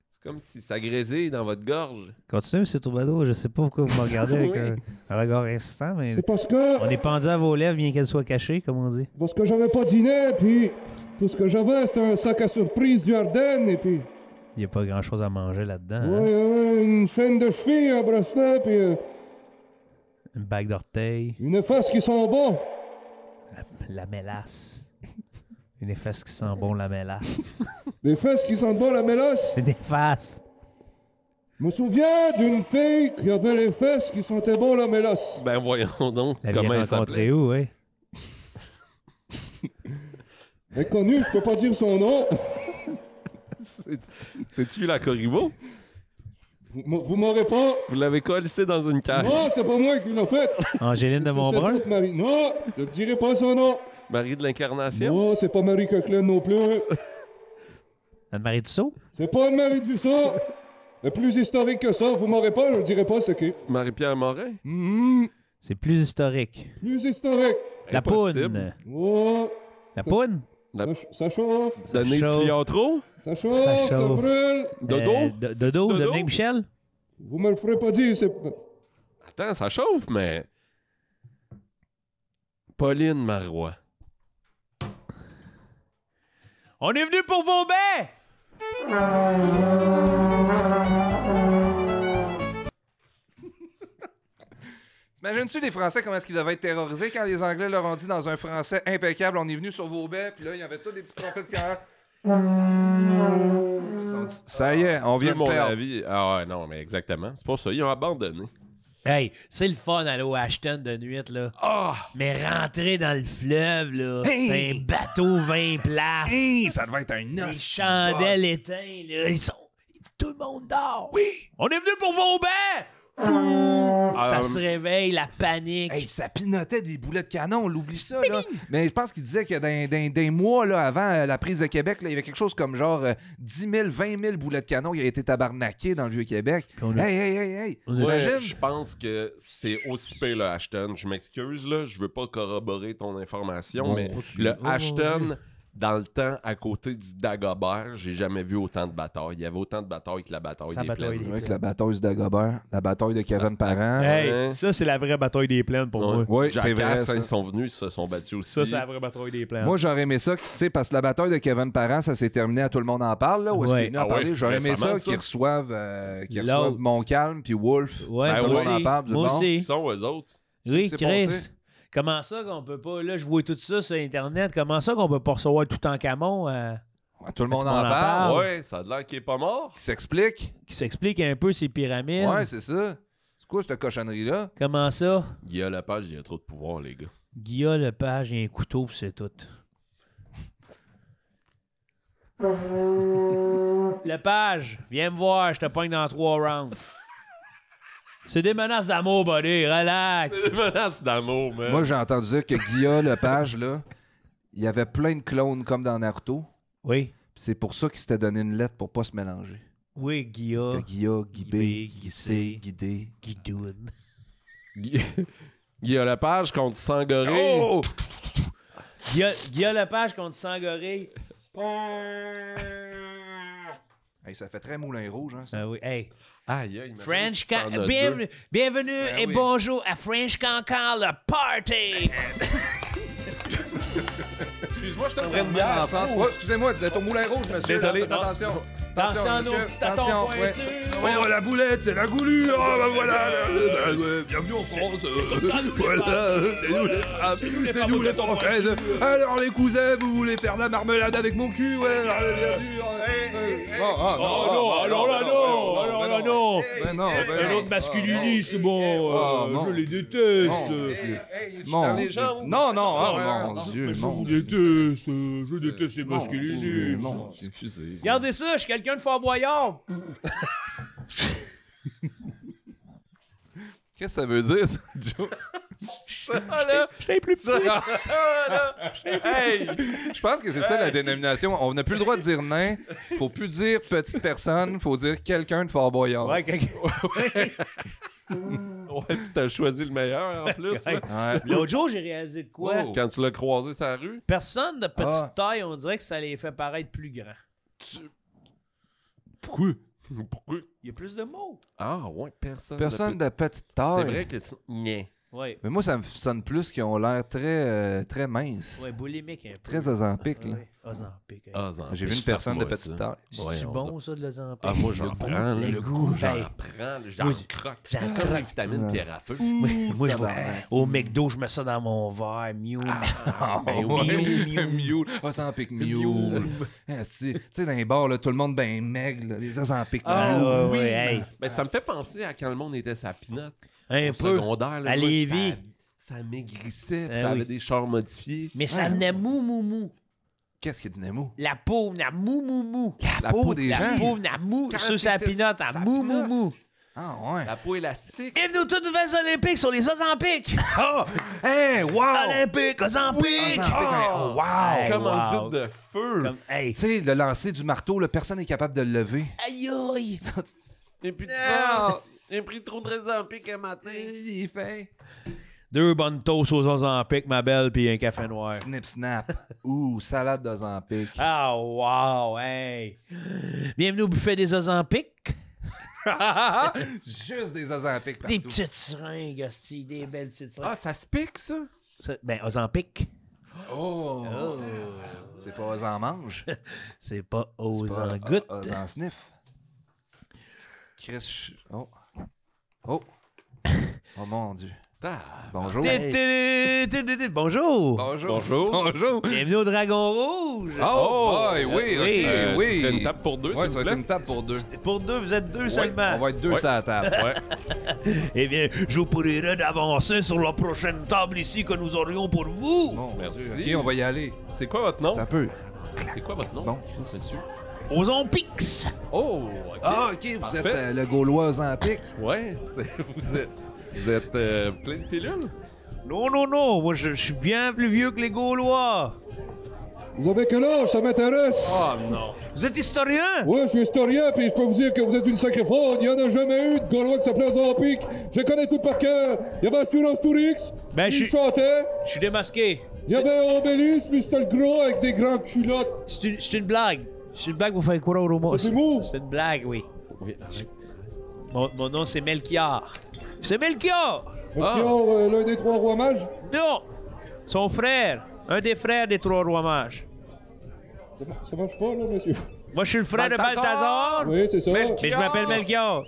C'est comme si ça grésille dans votre gorge. Continuez, M. Troubadour. Je sais pas pourquoi vous me regardez avec Oui. un regard insistant, mais C'est parce que on est pendu à vos lèvres bien qu'elles soient cachées, comme on dit. j'avais pas dîné, puis tout ce que j'avais, c'était un sac à surprise du Ardennes, et puis Il n'y a pas grand-chose à manger là-dedans. hein? ouais, il y avait une chaîne de cheville, un bracelet, puis Une bague d'orteil, une efface qui sont bons. la mélasse. Une efface qui sent bon, la mélasse. Des fesses qui sentent bon la mélasse. Une efface. Je me souviens d'une fille qui avait les fesses qui sentaient bon la mélasse. Ben voyons donc La comment bien elle rencontrée s'appelait. où, oui? Elle est connue, je peux pas dire son nom. C'est-tu la Corriveau? Vous m'aurez pas. Vous l'avez collissé dans une cage. Non, c'est pas moi qui l'ai fait. Angéline de C'est Montbrun? cette autre Marie. Non, je ne dirai pas son nom. Marie de l'Incarnation? Non, c'est pas Marie Coquelin non plus. Anne-Marie Dussault? C'est pas Anne-Marie Dussault. Le plus historique que ça, vous m'aurez pas, je ne dirai pas c'est qui. Marie-Pierre Morin? C'est plus historique. Plus historique. La Impossible. poune. Oh, La poune? ça chauffe, Denise chauffe. Filiatro? ça chauffe, ça chauffe. brûle. Dodo? Dodo, Dodo? Dominique Michel? Vous me le ferez pas dire, c'est... Attends, ça chauffe, mais... Pauline Marois. On est venu pour vos baies! T'imagines-tu les Français comment est-ce qu'ils devaient être terrorisés quand les Anglais leur ont dit dans un français impeccable, on est venu sur vos baies, puis là, il y avait tous des petits trompettes qui arrivent. Ils ont dit, ça y est, on C'est vient de mon perdre. avis. Ah ouais, non, mais exactement. C'est pour ça. Ils ont abandonné. Hey, c'est le fun aller au Ashton de nuit, là. Ah! Mais rentrer dans le fleuve, là, c'est un bateau 20 places. Hey, ça devait être un Les os. chandelles éteintes, là, ils sont... Tout le monde dort. Oui. On est venu pour vos bains! Ça se réveille, la panique. Hey, pis ça pinotait des boulets de canon, on l'oublie ça, là. Mais je pense qu'il disait que dans des mois, là, avant la prise de Québec, là, il y avait quelque chose comme genre 10 000, 20 000 boulets de canon qui avaient été tabarnaqués dans le Vieux-Québec. On a- Hey! Ouais, T'imagines? je pense que c'est aussi pire le Ashton. Je m'excuse, là. Je veux pas corroborer ton information, mais le Ashton, dans le temps, à côté du Dagobert, j'ai jamais vu autant de batailles. Il y avait autant de batailles que la bataille Sa des bataille Plaines. des- Avec la bataille du Dagobert, la bataille de Kevin Parent. Hey, Ouais. ça, c'est la vraie bataille des plaines pour moi. Oui, c'est vrai, Jackass, ça. ils sont venus, ils se sont battus aussi. Ça, c'est la vraie bataille des plaines. Moi, j'aurais aimé ça, tu sais, parce que la bataille de Kevin Parent, ça s'est terminé à Tout le monde en parle, là, où est-ce Ouais. qu'il est venu en Ah parler. ouais, J'aurais aimé ça récemment, ça. qu'ils reçoivent, L'autre. Montcalm puis Wolf. Ouais, Ben moi oui. aussi. On en parle, du Moi bon. aussi. Qui sont eux autres? Oui, C'est Chris. passé. Comment ça qu'on peut pas... Là, je vois tout ça sur Internet. Comment ça qu'on peut pas recevoir tout en camon Ouais, tout le monde Tout le en monde en parle. parle. Ouais, ça a l'air qu'il est pas mort. Qui s'explique. qui s'explique un peu ces pyramides? Ouais, c'est ça. C'est quoi cette cochonnerie-là? Comment ça? Guillaume Lepage, il a trop de pouvoir, les gars. Guillaume Lepage, il y a un couteau, pis c'est tout. Lepage, viens me voir, je te pogne dans 3 rounds. C'est des menaces d'amour, buddy. Relax. C'est une menace d'amour, man. Moi, j'ai entendu dire que Guilla Lepage, là, il y avait plein de clones comme dans Naruto. Oui. C'est pour ça qu'il s'était donné une lettre pour pas se mélanger. Oui, Guilla. T'as Guilla, Guy B, Guy C, Guy D. Guidoune. Guillaume Lepage contre Sangoré. Oh! Guilla Lepage contre Sangoré. Hey, ça fait très moulin rouge, hein, ça. Ah oui, hey. Aïe, aïe, French bienvenue et bonjour à French Cancan, le party! Excuse-moi, je te Une bière en France. Oh, excusez-moi, de ton moulin rouge, monsieur. Désolé. Faites attention. Attention à nos monsieur. petits tâtons Attention, pointus. Oh, la boulette, c'est la goulue. Oh, ben voilà. Bienvenue en France. Voilà, c'est nous les femmes. C'est nous les françaises. Alors, les cousins, vous voulez faire de la marmelade avec mon cul? Ouais, bien sûr. Alors là, non! Ben non, Un autre masculiniste, bon, non. je les déteste. Non, les jambes. non, mon Dieu, non. Je déteste les masculinistes. Non, Excusez. Regardez ça, je suis quelqu'un de Fort Boyard. Qu'est-ce que ça veut dire, ça, Joe? J'étais plus petit. Hey! Je pense que c'est ça la dénomination. On n'a plus le droit de dire nain. Faut plus dire petite personne. Faut dire quelqu'un de Fort Boyard. Ouais, quelqu'un. Ouais, tu as choisi le meilleur en plus. là. Ouais. L'autre jour, j'ai réalisé de quoi? Oh. Quand tu l'as croisé sur la rue, Personne de petite Ah. taille, on dirait que ça les fait paraître plus grands. pourquoi? Pourquoi? Il y a plus de mots. Ah, ouais, personne. Personne de petite C'est taille. vrai que c'est. Nyeh. Oui. Mais moi, ça me sonne plus qu'ils ont l'air très minces. Ouais, boulimique un peu. Très ozampique, là. Ouais. Ozempic. hein. Ah, Zan, J'ai vu une personne de petite taille. C'est-tu bon, ça, de l'Ozempic? Ah, moi, j'en prends. là. le goût, J'en hey. prends. J'en Moi, croque. j'en C'est comme croque. les vitamines pierre à feu. Moi, je vais Tabarnak. au McDo, je mets ça dans mon verre. Miou. Ben oui, mule. Ozampic mule. Ah, Tu sais, dans les bars, là, tout le monde ben maigre, là, les ozampic Ah, mule. oui, hey. Mais ça me fait penser à quand le monde était sa pinotte. Un Au peu. secondaire, là, À moi, Lévis. Ça maigrissait, puis Ah ça oui. avait des chars modifiés. Mais ça venait mou. Qu'est-ce qui est de mou? La peau venait mou. La peau des La gens? peau venait mou. Quand Sur sa t'étais pinotte, sa à mou. pinotte. Ah, ouais. La peau élastique. Bienvenue aux toutes nouvelles Olympiques sur les Ozempic. Oh! Hey, wow! Olympique, Ozempic. Oh, wow! Hey, Comme on wow. dit de feu. Comme, hey. Tu sais, le lancer du marteau, là, personne n'est capable de le lever. Aïe, aïe. Et puis de fun. J'ai pris trop de Rezampic un matin. Il fait 2 bonnes toasts aux Ozempic, ma belle, puis un café noir. snip snap. Ouh, salade d'Ozampic. Ah, wow, hey. Bienvenue au buffet des Ozempic. Juste des Ozampic partout. Des petites seringues, hostie, des belles petites seringues. Ah, ça se pique, ça? Ben, Ozempic, Oh! C'est pas Ozan mange. c'est pas aux C'est pas engouttes. Ozan sniff. Chris. Oh. Oh. Oh mon Dieu. Ah, Bonjour. Bonjour. Bonjour. Bonjour. Bienvenue au Dragon Rouge. Oh, boy, oui, Oui. ok, oui. Ce serait une table pour deux, Ouais, s'il ça vous va être plaît. une table pour deux. Pour deux, vous êtes deux seulement. On va être deux Ouais. sur la table. Ouais. Eh bien, je vous prierai d'avancer sur la prochaine table ici que nous aurions pour vous. Bon, Merci. Ok, on va y aller. C'est quoi votre nom? Un peu. C'est quoi votre nom? Bon. Monsieur. Ozempics. Oh, ok. Ah, ok, vous Parfait. êtes le Gaulois Ozampic. Ouais, vous êtes plein de pilules? Non. Moi, je suis bien plus vieux que les Gaulois. Vous avez quel âge? Ça m'intéresse. Oh non. Vous êtes historien? Ouais, je suis historien, puis je peux vous dire que vous êtes une sacrée fraude. Il n'y en a jamais eu de Gaulois qui s'appelait Ozempic. Je connais tout par cœur. Il y avait Assurance Tourix, Ben, il chantait. Je suis démasqué. Il y avait Obélus, lui c'était le gros avec des grandes culottes. C'est une blague. C'est une blague pour faire croire au mot. C'est humour? C'est une blague, oui. Oui, arrête. Mon nom, c'est Melchior. C'est Melchior! Melchior, l'un des trois rois mages. Non! Son frère. Un des frères des 3 rois mages. Ça marche pas, là, monsieur. Moi, je suis le frère de Balthazar. Oui, c'est ça. Et je m'appelle Melchior.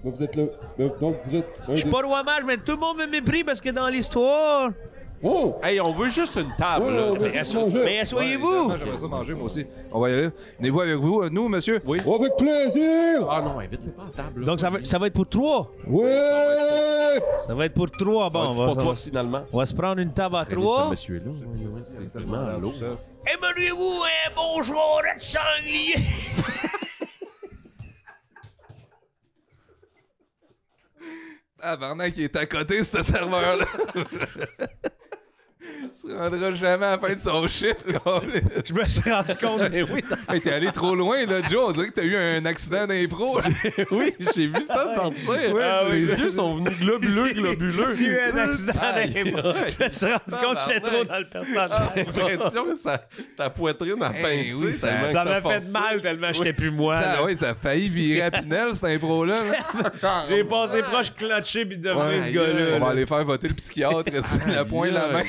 Mais vous êtes le. Donc vous êtes. Je suis pas roi mage, mais tout le monde me méprise parce que dans l'histoire. Oh! Hey, on veut juste une table, Ouais, là. on veut juste manger. Mais asseyez-vous! Ouais, j'aimerais ça manger, moi aussi. On va y aller. Venez-vous avec vous, nous, monsieur? Oui. Oh, avec plaisir! Ah non, invite-les pas à table. là. Donc, ça va être pour 3. Ouais! Ça va être pour 3. Ça va Bon, être pour toi, finalement. on va se prendre une table à Ce 3. monsieur-là, c'est vraiment lourd. Aimeriez-vous un bonjour de sanglier? Ah, Barnac, il est à côté, ce serveur-là. Il se rendra jamais à la fin de son chiffre. Je me suis rendu compte. Oui, Hey, t'es allé trop loin, là, Joe. On dirait que t'as eu un accident d'impro. Oui, j'ai vu ça sortir. Les yeux sont venus globuleux. j'ai eu un accident d'impro. Je me suis rendu compte que j'étais trop dans le personnage. J'ai l'impression que ta poitrine a pincé. oui, Ça m'a fait mal tellement j'étais plus moi. là. Ah oui, ça a failli virer à Pinel, cette impro-là. là. J'ai passé proche clutché puis de devenir ce gars-là. On va aller faire voter le psychiatre, la poing la main.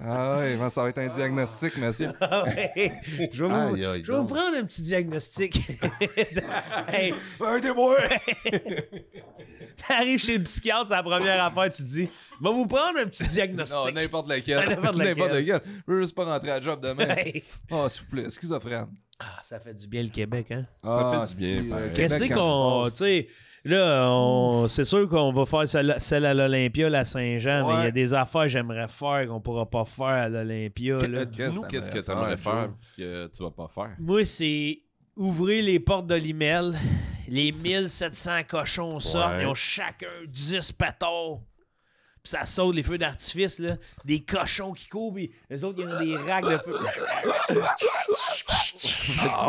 Ah ouais, ça va être un diagnostic, monsieur. Ah ouais. Je vais vous prendre un petit diagnostic. Hey, aidez-moi! T'arrives chez le psychiatre, c'est la première affaire, tu te dis, va vous prendre un petit Non, diagnostic. n'importe lequel. N'importe lequel. Je veux juste pas rentrer à la job demain. Hey. Oh, s'il vous plaît, schizophrène. Ah, ça fait du bien le Québec, hein? Ça fait du bien, pareil. Qu'est-ce qu'on. Tu sais, là, c'est sûr qu'on va faire celle à l'Olympia, la Saint-Jean, mais il y a des affaires que j'aimerais faire qu'on pourra pas faire à l'Olympia. là. Dis-nous qu'est-ce que t'aimerais faire que tu vas pas faire. Moi, c'est ouvrir les portes de l'email. Les 1700 cochons sortent. Ils ont chacun 10 pétards. Puis ça saute les feux d'artifice, là. Des cochons qui courent, puis les autres, ils ont des racks de feu. Tu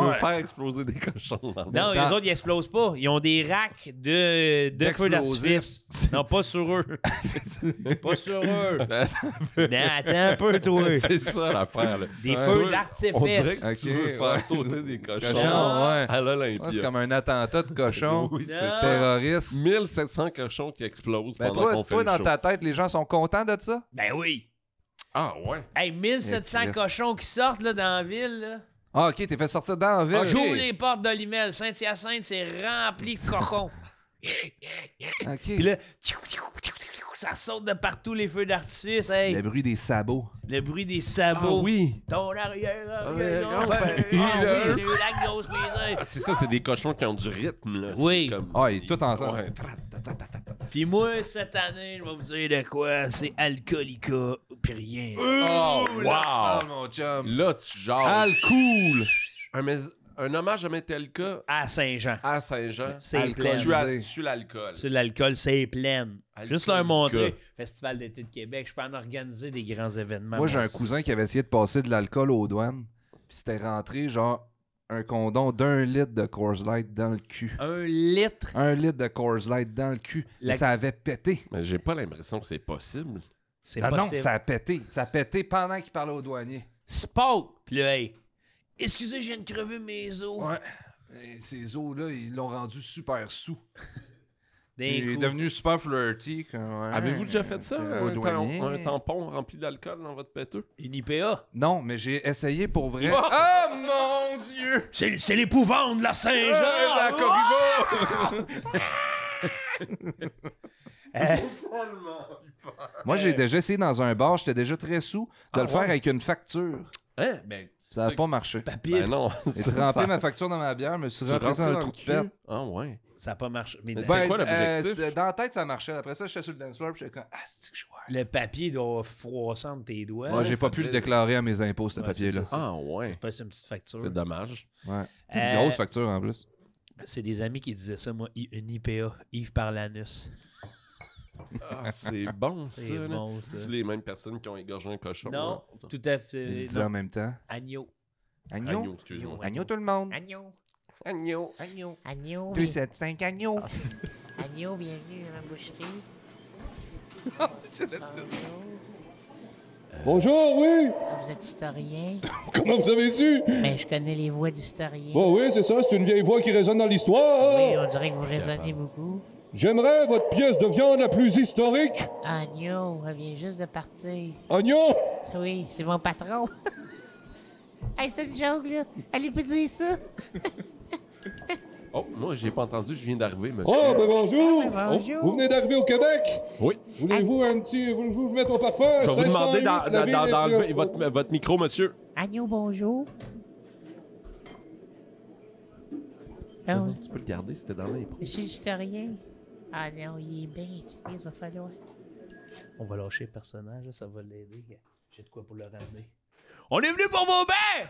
veux faire exploser des cochons dans le Non, les autres, ils explosent pas. Ils ont des racks de feux d'artifice. Non, pas sur eux. Pas sur eux. Non, attends un peu, toi. C'est ça l'affaire. Là. Des Ouais. feux On dirait d'artifice. que tu veux faire sauter des cochons Cochon, ouais. à l'Olympia. C'est comme un attentat de cochon. Oui, c'est Non. ça. Terroriste. 1700 cochons qui explosent Ben pendant qu'on toi, fait le dans show. ta tête, les gens sont contents de ça? Ben oui. Ah ouais. Hey, 1700 Christ. cochons qui sortent là, dans la ville. Là. Ah, OK, t'es fait sortir dans la ville. Ah, j'ouvre les portes de l'email. Saint-Hyacinthe, c'est rempli de cochons. OK. Puis là, ça saute de partout les feux d'artifice. Hey, Le bruit des sabots. le bruit des sabots. Ah oui. Ton arrière, grand-père. oui, la grosse misère. Ah, c'est ça, c'est des cochons qui ont du rythme. Là. Oui. C'est comme... Ah, ils sont tous ensemble. Ouais. Puis moi, cette année, je vais vous dire de quoi. C'est Alcoolica, puis rien. Oh, wow. mon chum. Là, tu jases. Alcool. Un hommage à Metallica À Saint-Jean. à Saint-Jean. C'est plein. Tu l'alcool. Sur l'alcool, c'est plein. Juste leur Alcoolica. montrer. Festival d'été de Québec, je peux en organiser des grands événements. Moi, j'ai un cousin qui avait essayé de passer de l'alcool aux douanes. Puis c'était rentré, genre, un condom d'1 litre de Coors Light dans le cul. 1 litre. 1 litre de Coors Light dans le cul. La- Ça avait pété. Mais j'ai pas l'impression que c'est possible. C'est Ah non, possible. ça a pété. Ça a pété pendant qu'il parlait aux douaniers. Spot. Puis là, hey, excusez, je viens de crever mes os. Ouais. Et ces os-là, ils l'ont rendu super sous. D'un Il est coup. devenu super flirty. Avez-vous déjà fait ça? Aux douaniers. Un tampon rempli d'alcool dans votre péteux? Une IPA. Non, mais j'ai essayé pour vrai. Oh! Ah, mon Dieu! C'est l'épouvante de la Saint-Jean. la Moi, j'ai déjà essayé dans un bar, j'étais déjà très sous, de le faire avec une facture. Hein? Ben, Ça n'a pas marché. Papier. ben non. J'ai trempé ma facture dans ma bière, je me suis rentré ça dans le trou de pète. Ah ouais. Ça n'a pas marché. Mais Mais c'est quoi l'objectif? Dans la tête, ça marchait. Après ça, j'étais sur le dance floor, puis j'étais comme, ah, c'est que je vois. le papier doit froisser de tes doigts. Moi, j'ai pas ça pu le fait- déclarer à mes impôts, ce Ouais, papier-là. c'est ça. Ah ouais. Pas une petite facture. C'est dommage. Ouais. Euh, Une grosse facture en plus. C'est des amis qui disaient ça, moi. Une IPA, Yves par l'anus. Ah, c'est bon ça. C'est là. bon, ça. C'est les mêmes personnes qui ont égorgé un cochon. Non, là? tout à Je fait. le disais en même temps. Agneau. Agneau. Agneau, excuse-moi. Agneau tout le monde. Agneau. Agneau. Agneau. Agneau. 2, 7, 5 agneaux. Agneau, bienvenue à ma boucherie. Bonjour, oui. Ah, vous êtes historien? Comment vous avez su? Ben, je connais les voix d'historien. Bon, oui, c'est ça, c'est une vieille voix qui résonne dans l'histoire. Oui, on dirait que vous raisonnez beaucoup. J'aimerais votre pièce de viande la plus historique. Agneau, elle vient juste de partir. Oignon. Oui, c'est mon patron. Hey, c'est une joke, là. Allez pas dire ça. Oh, moi, j'ai pas entendu, je viens d'arriver, monsieur. Oh, ben bonjour. Bonjour. Vous venez d'arriver au Québec. Oui. Voulez-vous un petit... Voulez-vous que je mette mon parfum? Je vais vous demander 508, la ville est d'enlever plus- votre micro, monsieur. Agneau, bonjour. Ah oui. Tu peux le garder, c'était dans les Monsieur l'historien. Ah non, il est bien, tu sais, il va falloir. On va lâcher le personnage, là, ça va l'aider. J'ai de quoi pour le ramener. On est venu pour vos bains!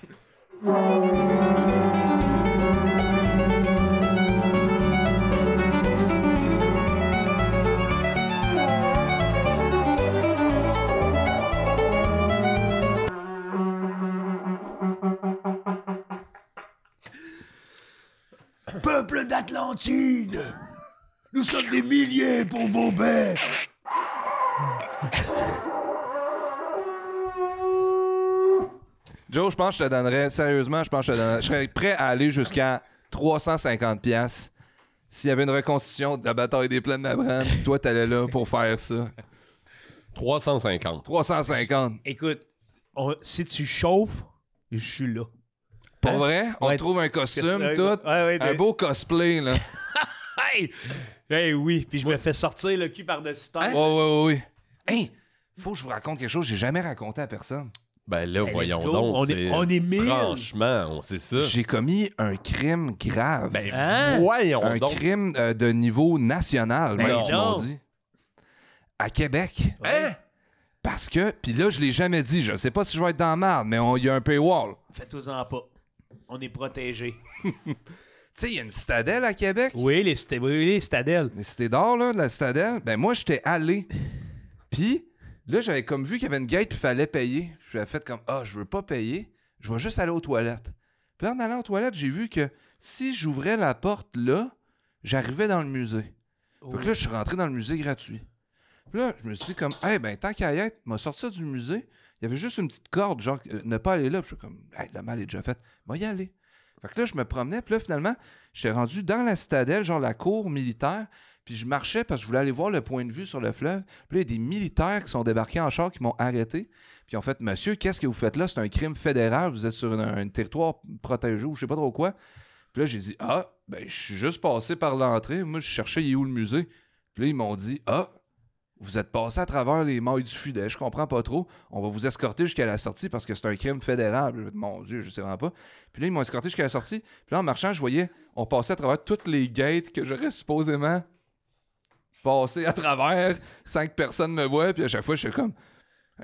Peuple d'Atlantide, nous sommes des milliers pour vos baies. Joe, je pense que je te donnerais, sérieusement, je serais prêt à aller jusqu'à 350$ s'il y avait une reconstitution de la bataille des plaines d'Abraham, puis toi, t'allais là pour faire ça. 350. 350. Écoute, si tu chauffes, je suis là. Pour vrai? On Ouais, trouve un costume, ouais, tout. ouais, Un beau cosplay, là. Hey, oui, puis je me fais sortir le cul par-dessus terre. Ouais. Hey, faut que je vous raconte quelque chose que j'ai jamais raconté à personne. Ben là, voyons let's go. donc. On est 1000. Franchement, c'est ça. J'ai commis un crime grave. Ben Hein? voyons un donc. crime de niveau national, Ben même, qu'ils m'ont non. dit. À Québec. Hein? Parce que, puis là, je l'ai jamais dit. Je sais pas si je vais être dans la merde, mais il y a un paywall. Faites-en pas. On est protégés. Tu sais, il y a une citadelle à Québec. Oui, les citadelles. Les cités d'or, là, de la citadelle. Ben, moi, j'étais allé. Puis, là, j'avais comme vu qu'il y avait une gate, puis il fallait payer. J'avais fait comme, je veux pas payer. Je vais juste aller aux toilettes. Puis là, en allant aux toilettes, j'ai vu que si j'ouvrais la porte là, j'arrivais dans le musée. Fait que là, je suis rentré dans le musée gratuit. Puis là, je me suis dit comme, ben, tant qu'à y être, m'a sorti ça du musée. Il y avait juste une petite corde, genre, ne pas aller là. Puis je suis comme, le mal est déjà fait. Moi, y aller. Fait que là, je me promenais. Puis là, finalement, j'étais rendu dans la citadelle, genre la cour militaire. Puis je marchais parce que je voulais aller voir le point de vue sur le fleuve. Puis là, il y a des militaires qui sont débarqués en char qui m'ont arrêté. Puis ils ont fait, monsieur, qu'est-ce que vous faites là? C'est un crime fédéral. Vous êtes sur un territoire protégé ou je sais pas trop quoi. Puis là, j'ai dit, ben, je suis juste passé par l'entrée. Moi, je cherchais, il est où le musée? Puis là, ils m'ont dit, vous êtes passé à travers les mailles du filet, je comprends pas trop. On va vous escorter jusqu'à la sortie parce que c'est un crime fédéral. Mon Dieu, je sais vraiment pas. Puis là, ils m'ont escorté jusqu'à la sortie. Puis là, en marchant, je voyais, on passait à travers toutes les gates que j'aurais supposément passé à travers sans que personne me voie. Puis à chaque fois, je suis comme,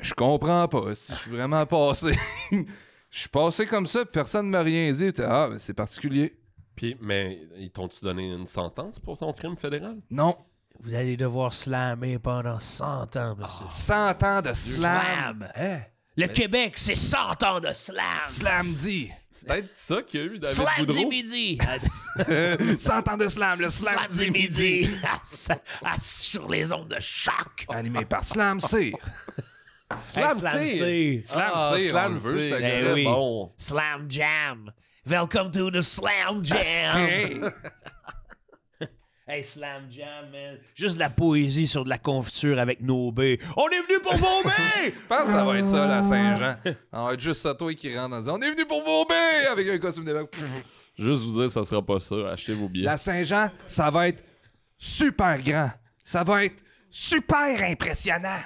je comprends pas si je suis vraiment passé. Je suis passé comme ça, puis personne ne m'a rien dit. Ben, c'est particulier. Puis, mais ils t'ont-tu donné une sentence pour ton crime fédéral? Non. Vous allez devoir slammer pendant 100 ans, monsieur. 100 ans de slam. Hein? Le Québec, c'est 100 ans de slam. Slamdi. C'est peut-être ça qu'il y a eu, David Slam Boudreau. du midi. 100 ans de slam, le slam Slam du midi. Sur les ondes de choc. Animé par Slam Cyr. Slam Cyr. Slam Cyr, on le veut, c'est Ben oui. bon. Slam Jam. Welcome to the Slam Jam. Hey, Slam Jam, man. Juste de la poésie sur de la confiture avec nos baies. On est venu pour vos baies! Je pense que ça va être ça, la Saint-Jean. Ça va être juste ça, toi, qui rentre en disant, on est venu pour vos baies! Avec un costume de bac. Juste vous dire, ça sera pas ça. Achetez vos billets. La Saint-Jean, ça va être super grand. Ça va être super impressionnant.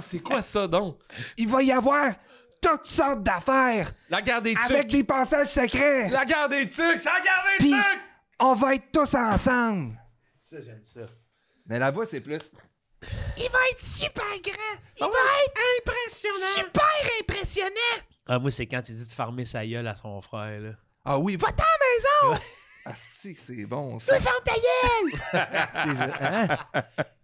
C'est quoi ça, donc? Il va y avoir toutes sortes d'affaires. La guerre des tucs! Avec des passages secrets. La guerre des tucs! C'est la guerre des Puis, tucs! on va être tous ensemble. Ça, j'aime ça. Mais là-bas, c'est plus... Il va être super grand. Il va être impressionnant. Super impressionnant. Ah, moi, c'est quand il dit de farmer sa gueule à son frère, là. Ah oui, va-t'en à la maison! Asti, c'est bon, ça. Ferme ta gueule.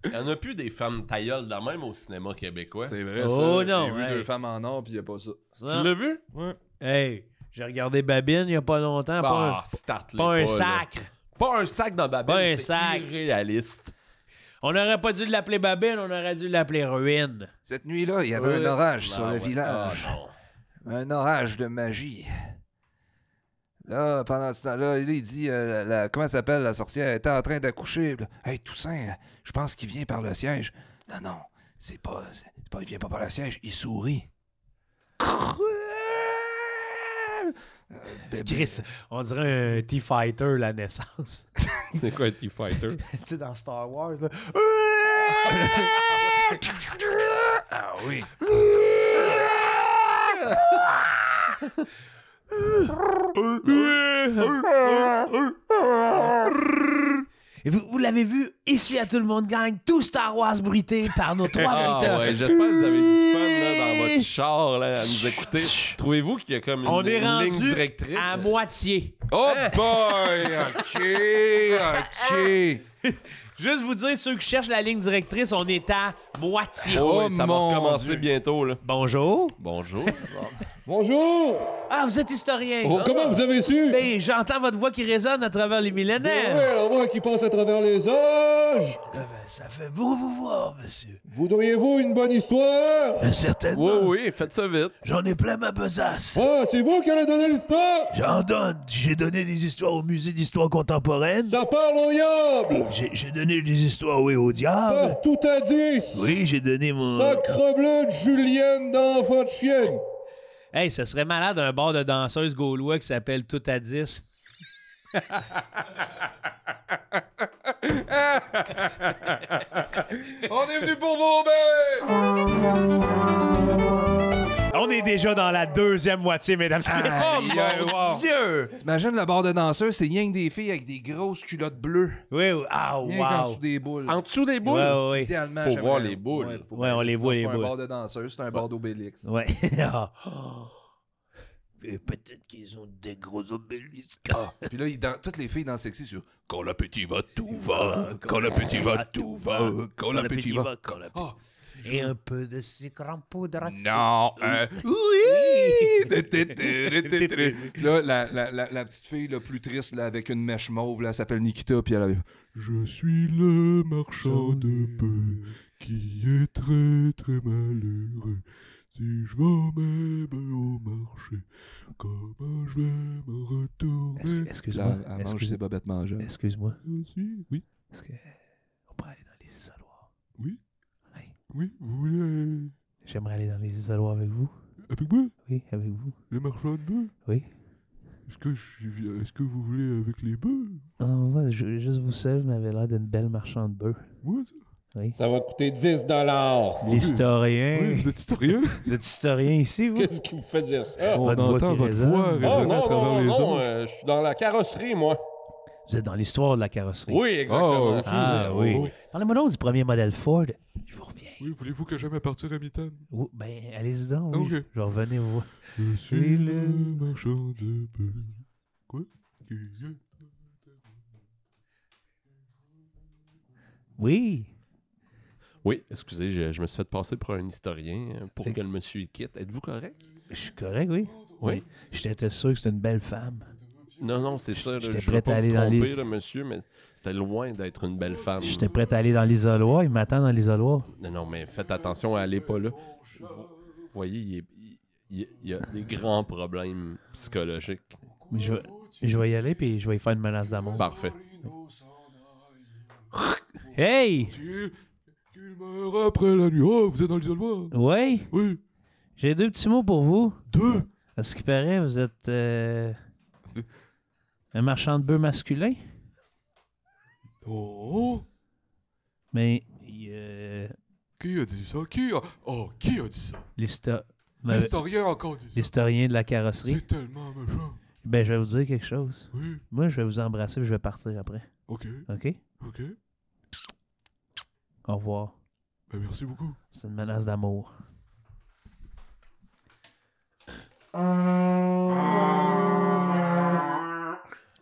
Il y en a plus des femmes tailleuls de même au cinéma québécois. C'est vrai, Oh ça. non, J'ai vu hey. 2 femmes en or, puis il n'y a pas ça. Tu l'as vu? Ouais. Hey, j'ai regardé Babine il y a pas longtemps. Start-les Pas un là. sacre. Pas un sac dans Babine, Pas un c'est sac. irréaliste. On n'aurait pas dû l'appeler Babine, on aurait dû l'appeler Ruine. Cette nuit-là, il y avait un orage sur le ouais. village. Ah, non. Un orage de magie. Là, pendant ce temps-là, il dit, comment elle s'appelle, la sorcière, était en train d'accoucher. Là, hey, Toussaint, je pense qu'il vient par le siège. Non, c'est pas, il vient pas par le siège, il sourit. Chris, on dirait un T-Fighter, la naissance. C'est quoi un T-Fighter? Tu sais, dans Star Wars, là. Ah oui. Et vous l'avez vu, ici à Tout le monde gagne, tout Star Wars bruité par nos 3 Ah ouais, j'espère que vous avez du fun là, dans votre char là, à nous écouter. Trouvez-vous qu'il y a comme On est une ligne rendu directrice? à moitié. Oh boy! OK. Juste vous dire, ceux qui cherchent la ligne directrice, on est à moitié. Oh, oui, ça va mon recommencer Dieu. bientôt là. Bonjour. Bonjour. Bonjour! Ah, vous êtes historien! Oh, comment vous avez su? Ben, j'entends votre voix qui résonne à travers les millénaires! Oui, alors moi qui passe à travers les âges! Ben, ça fait beau vous voir, monsieur. Voudriez-vous une bonne histoire? Certainement. Oui, faites ça vite. J'en ai plein ma besace. Ah, c'est vous qui allez donner l'histoire? J'en donne. J'ai donné des histoires au musée d'histoire contemporaine. Ça parle au diable! J'ai donné des histoires, oui, au diable. Par tout à 10! Oui, j'ai donné mon... Sacrebleu de Julienne d'enfant de chienne! Hey, ça serait malade un bar de danseuses gaulois qui s'appelle Tout à 10. On est venu pour vos bébés! On est déjà dans la deuxième moitié, mesdames et messieurs. Oh mon Dieu! T'imagines le bar de danseurs, c'est rien que des filles avec des grosses culottes bleues. Oui, ah, Rien qu'en wow! dessous des boules. En dessous des boules? Ouais, ouais. Idéalement, Faut j'aimerais- voir les boules. faut Ouais, on les sinon, voit, c'est les pas boules. un bar de danseurs, c'est un bar d'Obélix. Ouais. Ah. Et peut-être qu'ils ont des gros obélisques. Ah, puis là, toutes les filles dansent sexy sur « Quand l'appétit va, tout va. Quand l'appétit va, tout va. Quand l'appétit va. » Ah, Et un peu de sucre en poudre. non. Oui! Là, la petite fille la plus triste là, avec une mèche mauve, là, elle s'appelle Nikita, puis elle avait... Je suis le marchand de bœufs qui est très très malheureux. Si je vends mes bœufs au marché, comment je vais me retourner? Excuse-moi. Là, elle mange ses bobettes mangeables. Excuse-moi. Oui, Est-ce que on pourrait aller dans les isoloirs? oui, Oui. oui, vous voulez J'aimerais aller dans les isoloirs avec vous. avec moi, Oui, avec vous. le marchand de bœufs? Oui. Est-ce que vous voulez avec les bœufs? Non, moi, juste vous seul, vous m'avez l'air d'une belle marchande de bœufs. Moi, ça? Oui. Ça va coûter 10 L'historien. Oui, vous êtes historien? Vous êtes historien ici, vous? Qu'est-ce qui vous fait dire ça? On Votre voix entend qui votre résonne. voix Oh, résonner à travers les non, âges. je suis dans la carrosserie, moi. Vous êtes dans l'histoire de la carrosserie. Oui, exactement. Ah, ok. Ah, oui. oui. Parlez-moi donc du premier modèle Ford. Je vous reviens. Oui, voulez-vous que jamais partir à mi-temps? Oh, ben, allez-y donc. Oui. Ok. Je vais revenir vous voir. Je suis le marchand de bœufs. Quoi? Oui. Oui, excusez, je me suis fait passer pour un historien pour que le monsieur quitte. Êtes-vous correct? Je suis correct, oui. Oui. J'étais sûr que c'était une belle femme. Non, c'est ça. J'étais Je ne veux prêt à pas aller vous dans tromper, les- là, monsieur, mais c'était loin d'être une belle femme. J'étais prêt à aller dans l'isoloir. Il m'attend dans l'isoloir. Non, mais faites attention à aller pas là. Vous voyez, il y a des grands problèmes psychologiques. Mais je vais y aller puis je vais y faire une menace d'amour. Parfait. Hey! Qu'il meurt après la nuit. Oh, vous êtes dans l'isoloir? Ouais? Oui. J'ai deux petits mots pour vous. Deux? À ce qui paraît, vous êtes un marchand de bœufs masculin. Oh! Mais Qui a dit ça? Qui a dit ça? L'historien a encore dit ça. l'historien de la carrosserie. C'est tellement méchant. Ben, je vais vous dire quelque chose. Oui. Moi, je vais vous embrasser et je vais partir après. OK. OK? OK. Au revoir. Ben, merci beaucoup. C'est une menace d'amour.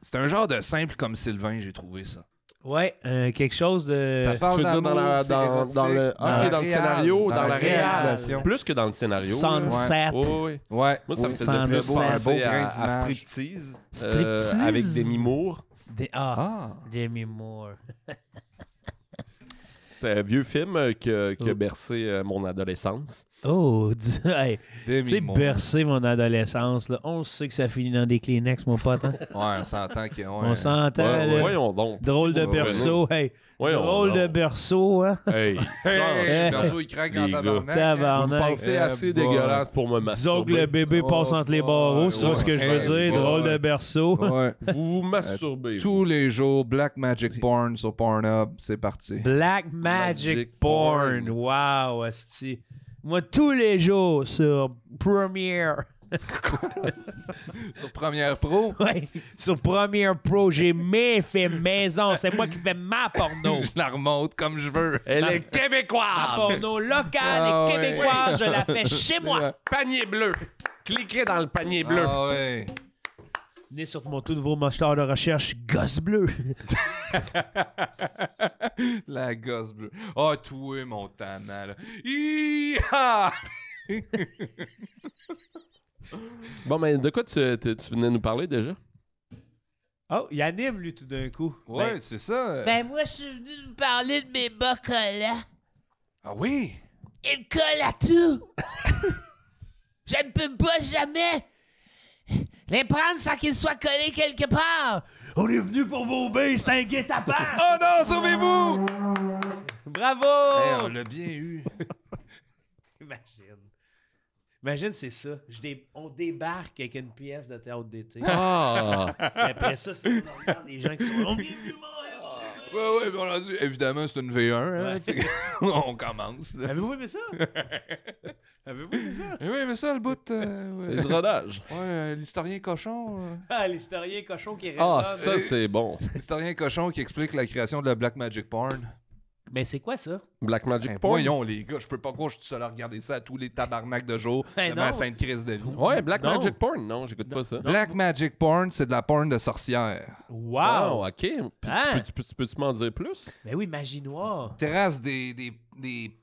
C'est un genre de simple comme Sylvain, j'ai trouvé ça. Ouais, quelque chose de... Ça parle Tu veux dire dans, d'amour, c'est dans le, érotique. ok, dans le scénario, dans la réalisation. Plus que dans le scénario. Sunset. Oui, oui. Ouais. Moi, ça me Oui. faisait plus Sunset. penser Un beau grain à d'image. Striptease. Striptease? Avec Demi Moore. Ah. Demi Moore. C'était un vieux film qui a bercé mon adolescence. Oh, hey, tu sais, Demi-Moore. bercer mon adolescence, là. On sait que ça finit dans des Kleenex, mon pote. Hein? Ouais, on s'entend qu'il y a... On s'entend, là. Voyons donc. Drôle de Ouais, berceau, hey. Voyons Drôle de donc. berceau, hein. Hey, Hey, franchement, il craque les en gars. tabarnak. vous Tabarnak. pensez assez dégueulasse pour me Disons que le masturber. bébé passe entre les barreaux, c'est ça ce que je veux ouais, dire. ouais. Drôle de berceau. Ouais. Vous vous masturbez. Tous les jours, Black Magic Porn sur Pornhub, c'est parti. Black Magic Magic Porn. Porn. Wow, asti. Moi, tous les jours sur Premiere. Sur Premiere Pro, Ouais, sur Premiere Pro, j'ai mes faits maison. C'est moi qui fais ma porno. je la remonte comme je veux. Elle est Ma québécoise. porno locale Ah et ouais. québécoise, je la fais chez moi. Panier bleu. Cliquez dans le panier bleu. Ah ouais. Né sur mon tout nouveau moteur de recherche Gosse Bleu. La gosse bleue. Ah, toi, mon tannant, là. Hi-ha! Bon, mais de quoi tu venais nous parler déjà? Oh, il anime, lui, tout d'un coup. Ouais, Ben, c'est ça. Ben, moi, je suis venu me parler de mes bas collants. Ah oui? Ils collent à tout. Je ne peux pas jamais les prendre sans qu'ils soient collés quelque part. On est venu pour vos baies, c'est un guet-apens! Oh non, sauvez-vous! Bravo! Hey, on l'a bien eu. Imagine, c'est ça. On débarque avec une pièce de théâtre d'été. Ah! Et après ça, c'est on regarde les gens qui sont là. On est venu Ouais, on a dit, évidemment, c'est une V1. Hein, Ouais. On commence. Là. Avez-vous aimé ça? Avez-vous aimé ça? Oui, mais ça, le bout. Les rodages. Ouais, l'historien cochon. Ah, l'historien cochon qui Ah, résonne. ça, c'est bon. L'historien cochon qui explique la création de la Black Magic Porn. Mais c'est quoi ça? Black Magic Ben, Porn. voyons, les gars, je peux pas croire que je suis seul à regarder ça à tous les tabarnaks de jour Ben devant non. la Sainte-Crise de vie. Ouais, Black Non. Magic Porn. Non, j'écoute pas ça. Black Magic Porn, c'est de la porn de sorcière. Wow! Oh, OK. Puis Hein? tu peux-tu m'en dire plus? Ben oui, magie noire. Trace des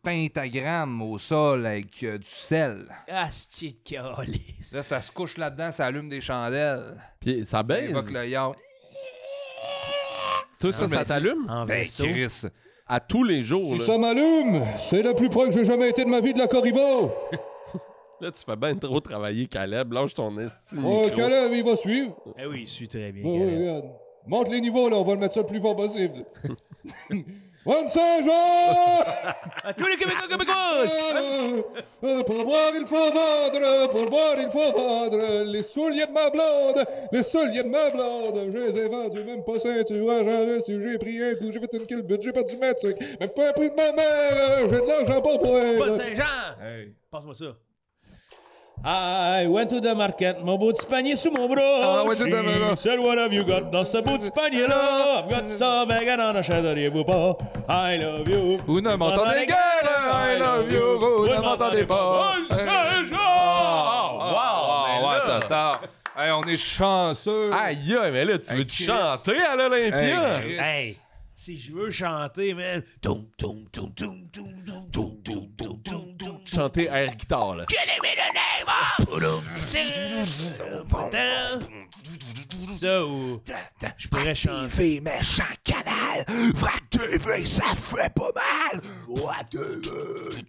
pentagrammes au sol avec du sel. Ah, c'est de calice. Là, ça se couche là-dedans, ça allume des chandelles. Puis ça Ça baise. évoque le yard. Tout ça, ça t'allume? En Ben, vaisseau. Chris. À tous les jours, Si là. ça m'allume, c'est le plus proche que j'ai jamais été de ma vie de la Corriveau. Là, tu fais bien trop travailler Caleb. Lâche ton esti de Oh, micro. Caleb, il va suivre. Eh oui, il suit très bien. Oui, Caleb. regarde. Monte les niveaux, là, on va le mettre ça le plus fort possible. Bonne Saint-Jean! À tous les Québécois, Québécois! Pour boire, il faut vendre, pour boire, il faut vendre les souliers de ma blonde, les souliers de ma blonde. Je les ai vendus, même pas ceinture, j'en reçu, j'ai pris un coup, j'ai fait une kilbut, j'ai perdu ma truc, même pas un prix de ma mère, j'ai de l'argent pour boire. Bonne Saint-Jean! Hey. Passe-moi ça. I went to the market, mon beau petit panier sous mon bras. I went to the market. Said, what have you got dans ce beau petit panier-là? I've got some bacon on a châtelier-vous pas. I love you. Vous ne m'entendez guère, I love you, vous ne m'entendez pas. Bonne Saint-Jean! Oh, ouais, tata. Hey, on est chanceux. Aïe, mais là, tu Hey, veux-tu Chris. chanter à l'Olympia? Hey, Chris. Hey, si je veux chanter, man. Toum, toum, toum, toum, toum, toum, toum, toum, toum, toum, toum. Chanter air guitare, là. Ça ou je pourrais chanter. TV, méchant canal. Vrac TV, ça fait pas mal. Vrac TV.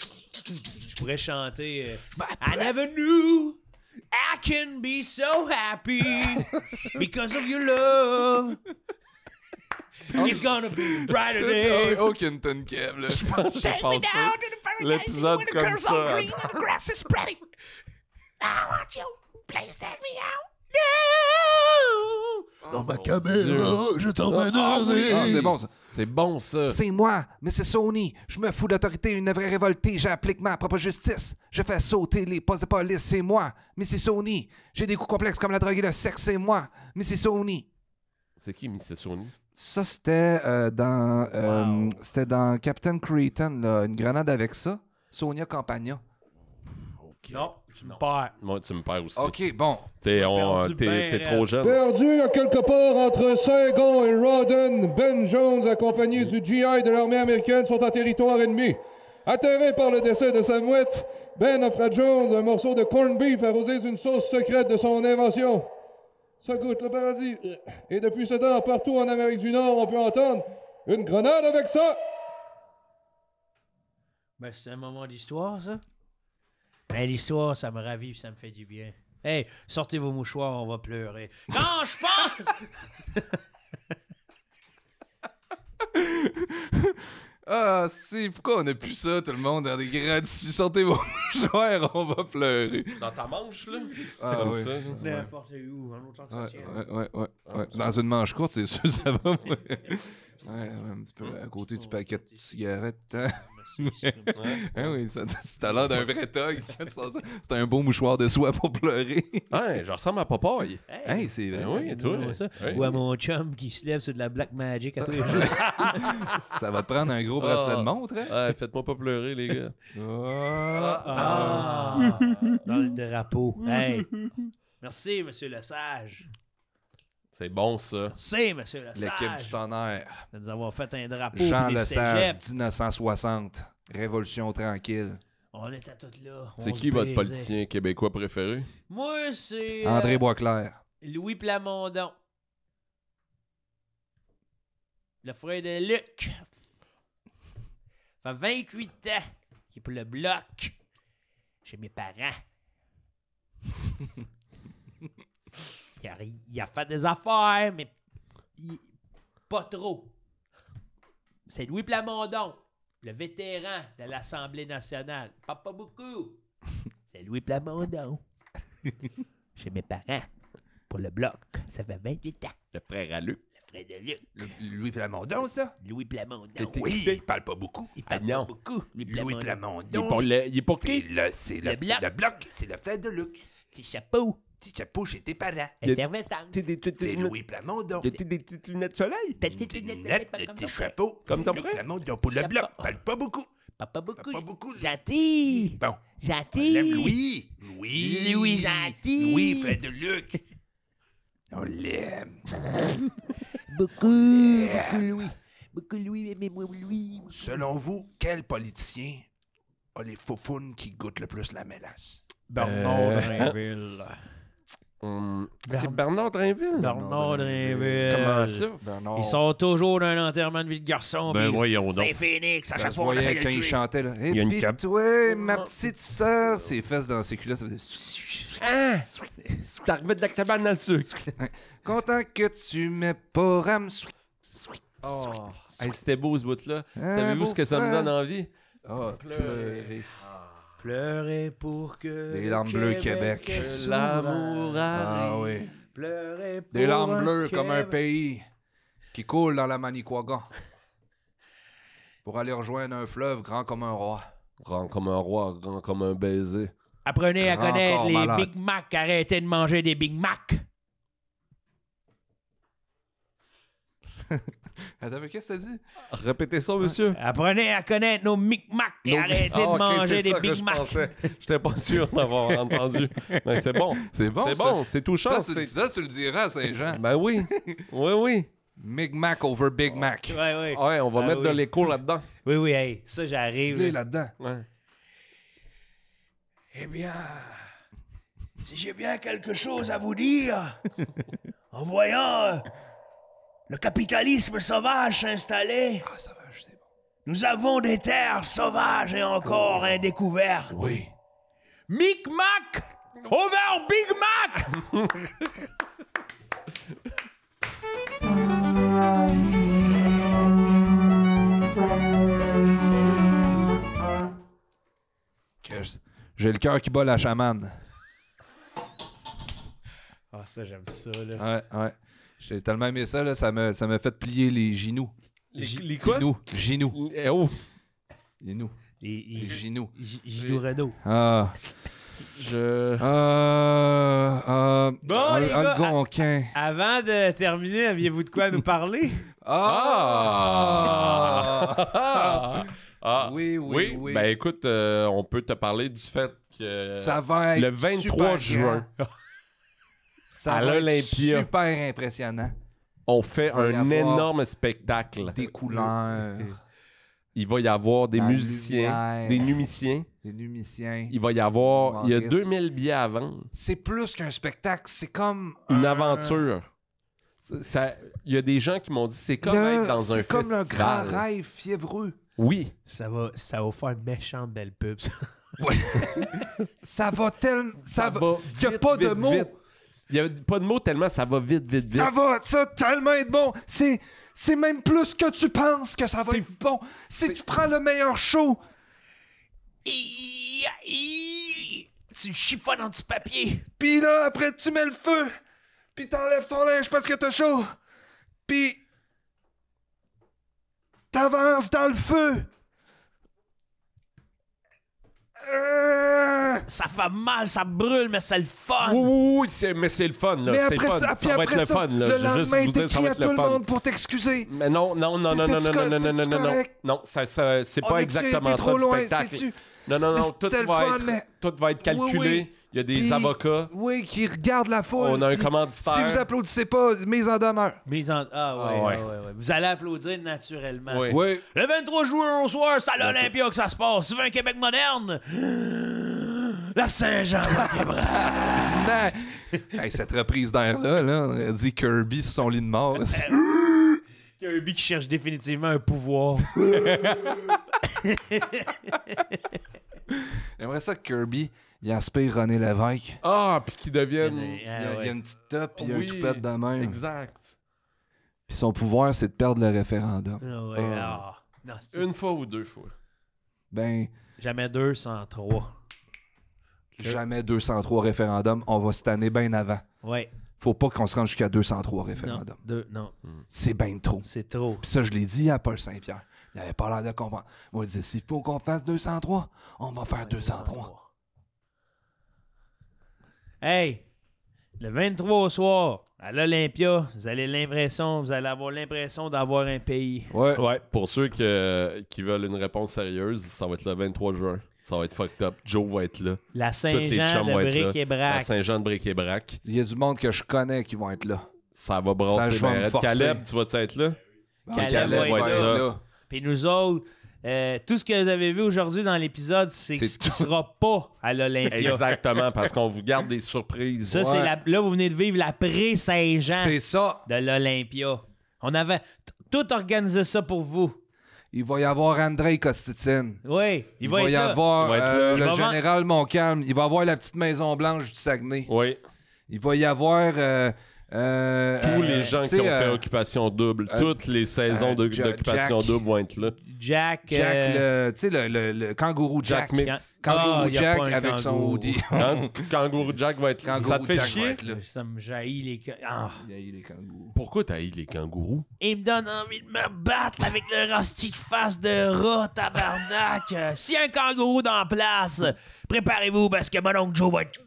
Je pourrais chanter. I never knew I can be so happy because of your love. It's gonna be a brighter day. Oh, Kenton Kev, là. Je pense que j'ai pensé l'épisode comme ça. Dans ma caméra, je t'emmènerai. Ah, c'est bon, ça. C'est bon, ça. C'est moi, mais c'est Sony. Je me fous d'autorité, une vraie révoltée. J'applique ma propre justice. Je fais sauter les postes de police, c'est moi. Mais c'est Sony. J'ai des coups complexes comme la drogue et le sexe, c'est moi. Mais c'est Sony. C'est qui, Mr. Sony? Ça, c'était c'était dans Captain Creighton, là, une grenade avec ça. Sonia Campagna. Non, tu me perds. Moi, tu me perds aussi. OK, bon. T'es perdu ben t'es trop jeune. Perdu à quelque part entre Saigon et Rawdon, Ben Jones, accompagné du GI de l'armée américaine, sont en territoire ennemi. Atterré par le décès de sa mouette, Ben offre à Jones un morceau de corned beef arrosé d'une sauce secrète de son invention. Ça goûte le paradis. Et depuis ce temps, partout en Amérique du Nord, on peut entendre une grenade avec ça. Ben, c'est un moment d'histoire, ça. Ben, l'histoire, ça me ravive, ça me fait du bien. Hey, sortez vos mouchoirs, on va pleurer. Quand je pense! Ah, si, pourquoi on a plus ça, tout le monde, dans des grands tissus? Sortez vos mouchoirs, on va pleurer. Dans ta manche, là? Ah, Comme oui. ça. N'importe où, un autre sens que ça tient. Ouais. Dans une manche courte, c'est sûr, ça va. Ouais, un petit peu à côté du paquet de cigarettes. Hein? Hein, oui, ça t'as l'air d'un vrai tog. C'est un beau mouchoir de soie pour pleurer. Ouais, je ressemble à Popeye. Hey, c'est vrai. Ben oui, toi. Ouais, ça. Oui. Ou à mon chum qui se lève sur de la Black Magic à tous les jours. Ça va te prendre un gros bracelet de montre, hein? Ouais, faites-moi pas pleurer, les gars. Ah, dans le drapeau. Hey. Merci, monsieur le sage. C'est bon, ça. Merci, monsieur le L'équipe du sage. tonnerre. De nous avoir fait un drapeau Jean pour les Lesage, cégeps. 1960. Révolution tranquille. On était tous là. C'est on qui se votre baisait. politicien québécois préféré? Moi, c'est... André Boisclair. Louis Plamondon. Le frère de Luc. Ça fait 28 ans qu'il est pour le bloc. Chez mes parents. il a fait des affaires, mais pas trop. C'est Louis Plamondon, le vétéran de l'Assemblée nationale. Pas beaucoup. C'est Louis Plamondon. Chez mes parents. Pour le bloc. Ça fait 28 ans. Le frère à Luc. Le frère de Luc. Louis Plamondon, ça? Louis Plamondon. Oui, il parle pas beaucoup. Il parle non. pas beaucoup. Louis Plamondon. Il est pas qui? C'est Le bloc. le bloc. C'est le frère de Luc. Petit chapeau. Petit chapeau chez tes parents. Effervescence. C'est Louis Plamondon. Des petites lunettes de soleil? T'as Des lunettes, des petits chapeaux. Comme ton Louis frère? Plamondon pour le Chapeau. bloc. Parle pas beaucoup. Pas beaucoup. Pas beaucoup. Gentil. Bon. Gentil. On l'aime Louis. Louis gentil. Louis, frère de Luc. On l'aime. Beaucoup Louis. Beaucoup Louis, mais moi Louis. Selon vous, quel politicien a les faufounes qui goûtent le plus la mélasse? Bernard Drinville. C'est Bernard Drinville? Bernard Drinville. Comment ça? Bernard. Ils sont toujours d'un enterrement de vie de garçon. Ben puis voyons c'est un donc. phénix. À Ça chaque se fois, on voyait essaie de quand le il tuer. chantait, là. Il y a une cape. Toi, ma petite sœur, ses fesses dans ses culottes, ça faisait... Ah! T'arrivais de la cabane dans le sucre. Content que tu m'aies pas rame... Oh. Hey, c'était beau ce bout-là. Hein, Savez-vous ce que ça me beau-frère? donne envie? Oh, pleurer. Pleurer pour que Des larmes bleues, Québec. L'amour Ah arrive. oui. Pleurer pour Des larmes un bleues comme un Québec. pays qui coule dans la Manicouagan. Pour aller rejoindre un fleuve grand comme un roi. Grand comme un roi, grand comme un baiser. Apprenez à Grand connaître corps les malade. Big Mac. Arrêtez de manger des Big Mac. Attends, mais qu'est-ce que t'as dit? Répétez ça, monsieur. Apprenez à connaître nos Big Mac et Non, arrêtez ah, de ok, manger c'est des ça que Big je Mac. pensais. J'étais pas sûr d'avoir entendu. Mais c'est bon. C'est bon, C'est ça. bon, c'est touchant. Ça, tu le diras à Saint-Jean. Ben oui. Oui. Big Mac over Big Mac. Ouais. Ouais, on va Ah mettre oui. de l'écho là-dedans. Oui, hey, ça j'arrive. Dis-le là-dedans. Ouais. Eh bien, si j'ai bien quelque chose à vous dire, en voyant le capitalisme sauvage s'installer, Ah, ça va, c'est bon. nous avons des terres sauvages et encore indécouvertes. Oui. Micmac over Big Mac! J'ai le cœur qui bat la chamane. Ah, ça, j'aime ça, là. Ouais. J'ai tellement aimé ça, là, ça m'a fait plier les genoux. Les quoi? Genoux. Eh oh! Les genoux. Gilou Renault. Ah. Bon, les gars, Algonquin. Avant de terminer, aviez-vous de quoi nous parler? Oui. Ben écoute, on peut te parler du fait que Ça va être le 23 super juin, ça à va être l'Olympia. super impressionnant. on fait va y un avoir énorme spectacle. Des couleurs, Il va y avoir des La musiciens, lumière. des numiciens. des numiciens. Il va y avoir... Il y a Maurice. 2000 billets à vendre. C'est plus qu'un spectacle, c'est comme... Une un- aventure. Il y a des gens qui m'ont dit c'est comme être dans un C'est comme un festival. grand rêve fiévreux. Oui. Ça va faire une méchante belle pub, ça. Ça va tellement... Ça va... vite, Il n'y a pas de vite, mots. vite. Il n'y a pas de mots tellement ça va vite. Ça va tellement être bon. C'est même plus que tu penses que ça va être bon. Si tu prends le meilleur show, Tu chiffonnes en petit papier. puis là, après, tu mets le feu, puis t'enlèves ton linge parce que t'as chaud, puis t'avances dans le feu. Ça fait mal, ça brûle, mais c'est le fun. Oui, mais c'est le fun, là. Mais C'est après le fun. ça, puis Ça va après être le ça, fun, là. le Je veux juste lendemain, vous dire, ça t'écris va à être tout le le fun. monde pour t'excuser. Mais non, C'est-tu correct? non, c'est On pas est-tu exactement été ça trop le loin, spectacle. sais-tu? Non, C'était le fun, mais- tout va être calculé. Oui. Il y a des Puis- avocats. Oui, qui regardent la foule. On a un puis commanditaire. Si vous applaudissez pas, mise en demeure. Ouais. Vous allez applaudir naturellement. Oui. Oui. Le 23 juin au soir, c'est à l'Olympia que ça se passe. Tu veux un Québec moderne? La Saint-Jean. Hey, cette reprise d'air-là, là, on a dit Kirby sur son lit de mort. Kirby qui cherche définitivement un pouvoir. J'aimerais ça que Kirby, il aspire René Lévesque. Ah, puis qu'ils deviennent... Il y a une petite top puis Oui, un toupette de même. Exact. Puis son pouvoir, c'est de perdre le référendum. Non, Une fois ou deux fois. Ben, jamais 203. jamais 203 référendums. On va cette année bien avant. Ouais. Faut pas qu'on se rende jusqu'à 203 référendums. Non. C'est bien trop. C'est trop. Puis ça, je l'ai dit à Paul Saint-Pierre. Il avait pas l'air de comprendre. Moi, il disait, s'il faut qu'on fasse 203, on va faire 203. Hey, le 23 au soir, à l'Olympia, vous allez avoir l'impression d'avoir un pays. Ouais, pour ceux qui veulent une réponse sérieuse, ça va être le 23 juin. Ça va être fucked up. Joe va être là. La Tous les Saint-Jean chums de vont être là. Bric-et-Brac. La Saint-Jean de Bric-et-Brac. Il y a du monde que je connais qui vont être là. Ça va brasser. Ça, je vais me ben, forcer. Caleb, tu vas être là? Caleb va être là. Puis nous autres, tout ce que vous avez vu aujourd'hui dans l'épisode, c'est ce qui sera pas à l'Olympia. Exactement, parce qu'on vous garde des surprises. Ça, c'est là, vous venez de vivre la pré-Saint-Jean C'est ça. de l'Olympia. On avait tout organisé ça pour vous. Il va y avoir Andrei Kostitine. Oui, Il va y avoir le général Montcalm. Il va y avoir la petite Maison Blanche du Saguenay. Oui. Il va y avoir... tous les gens qui ont fait Occupation Double, toutes les saisons d'Occupation Jack. Double vont être là. Jack, tu sais, le kangourou Jack. Mix. Kangourou y a Jack pas un avec son kangourou. hoodie. Kangourou Jack va être là. Ça te fait Jack va chier? être là. Ça me jaillit les... Ah. Il y a eu les kangourous. Pourquoi t'as eu les kangourous? Il me donne envie de me battre avec le rosty de face de rat, tabarnak. S'il y a un kangourou dans la place, préparez-vous parce que mon oncle Joe va être...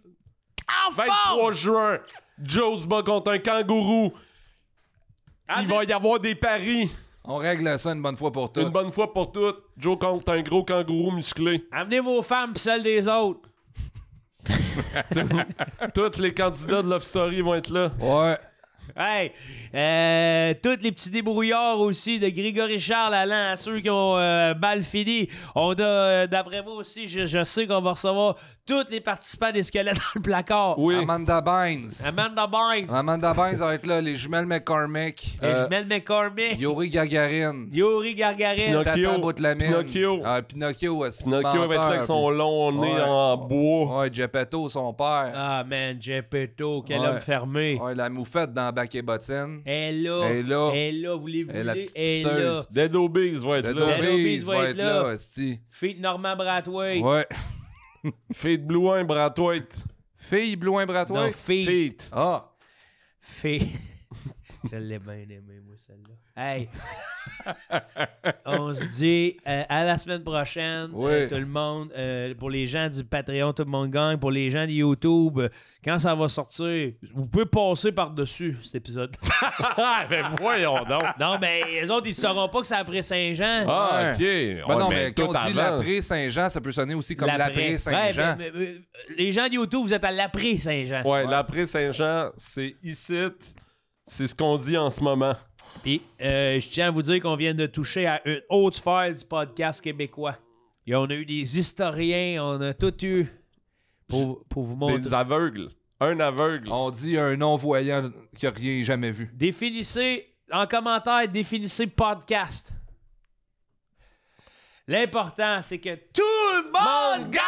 en forme! 23 juin, Joe se bat contre un kangourou. Il va y avoir des paris. On règle ça une bonne fois pour toutes. Une bonne fois pour toutes. Joe contre un gros kangourou musclé. Amenez vos femmes pis celles des autres. Tous les candidats de Love Story vont être là. Ouais. Hey, tous les petits débrouillards aussi de Grégory Charles allant à ceux qui ont balle fini. On a, d'après moi aussi, je sais qu'on va recevoir tous les participants des squelettes dans le placard. Oui. Amanda Bynes. Amanda Bynes. Amanda Bynes va être là. Les jumelles McCormick. Les jumelles McCormick. Yuri Gagarin. Yuri Gargarine. Pinocchio. Tata Boutlamine. Pinocchio. Ah, Pinocchio aussi. Pinocchio va être là avec son long nez Ouais. en bois. Ouais, Geppetto, son père. Ah, man, Geppetto, quel Ouais. homme fermé. Ouais, la moufette dans Bac et Bottine. Elle est là. Elle est là. Elle est là, voulez-vous Elle est la voulez? petite Elle est pisseuse. là. Dead Obies va être Dead là. Obies va être là, esti. Fille de Normand Brathwaite. Ouais. Fille de Blouin, Brathwaite. Fille Blouin Non, Bratois. Feet. Ah. Fille. Je l'ai bien aimé, moi, celle-là. Hey! On se dit à la semaine prochaine, Oui. tout le monde. Pour les gens du Patreon, tout le monde gagne. Pour les gens de YouTube, quand ça va sortir, vous pouvez passer par-dessus cet épisode. Ben voyons donc. Non, mais les autres, ils ne sauront pas que c'est après Saint-Jean. Ah, ok. Ben non, mais quand tout on dit avant. l'après-Saint-Jean, ça peut sonner aussi comme l'après Saint-Jean. Ouais, mais, les gens de YouTube, vous êtes à l'après-Saint-Jean. Ouais, l'après Saint-Jean, c'est ici. C'est ce qu'on dit en ce moment. Puis, je tiens à vous dire qu'on vient de toucher à une haute sphère du podcast québécois. Et on a eu des historiens, on a tout eu pour vous montrer. Des aveugles. Un aveugle. On dit un non-voyant qui n'a rien jamais vu. Définissez, en commentaire, définissez podcast. L'important, c'est que tout le monde gagne!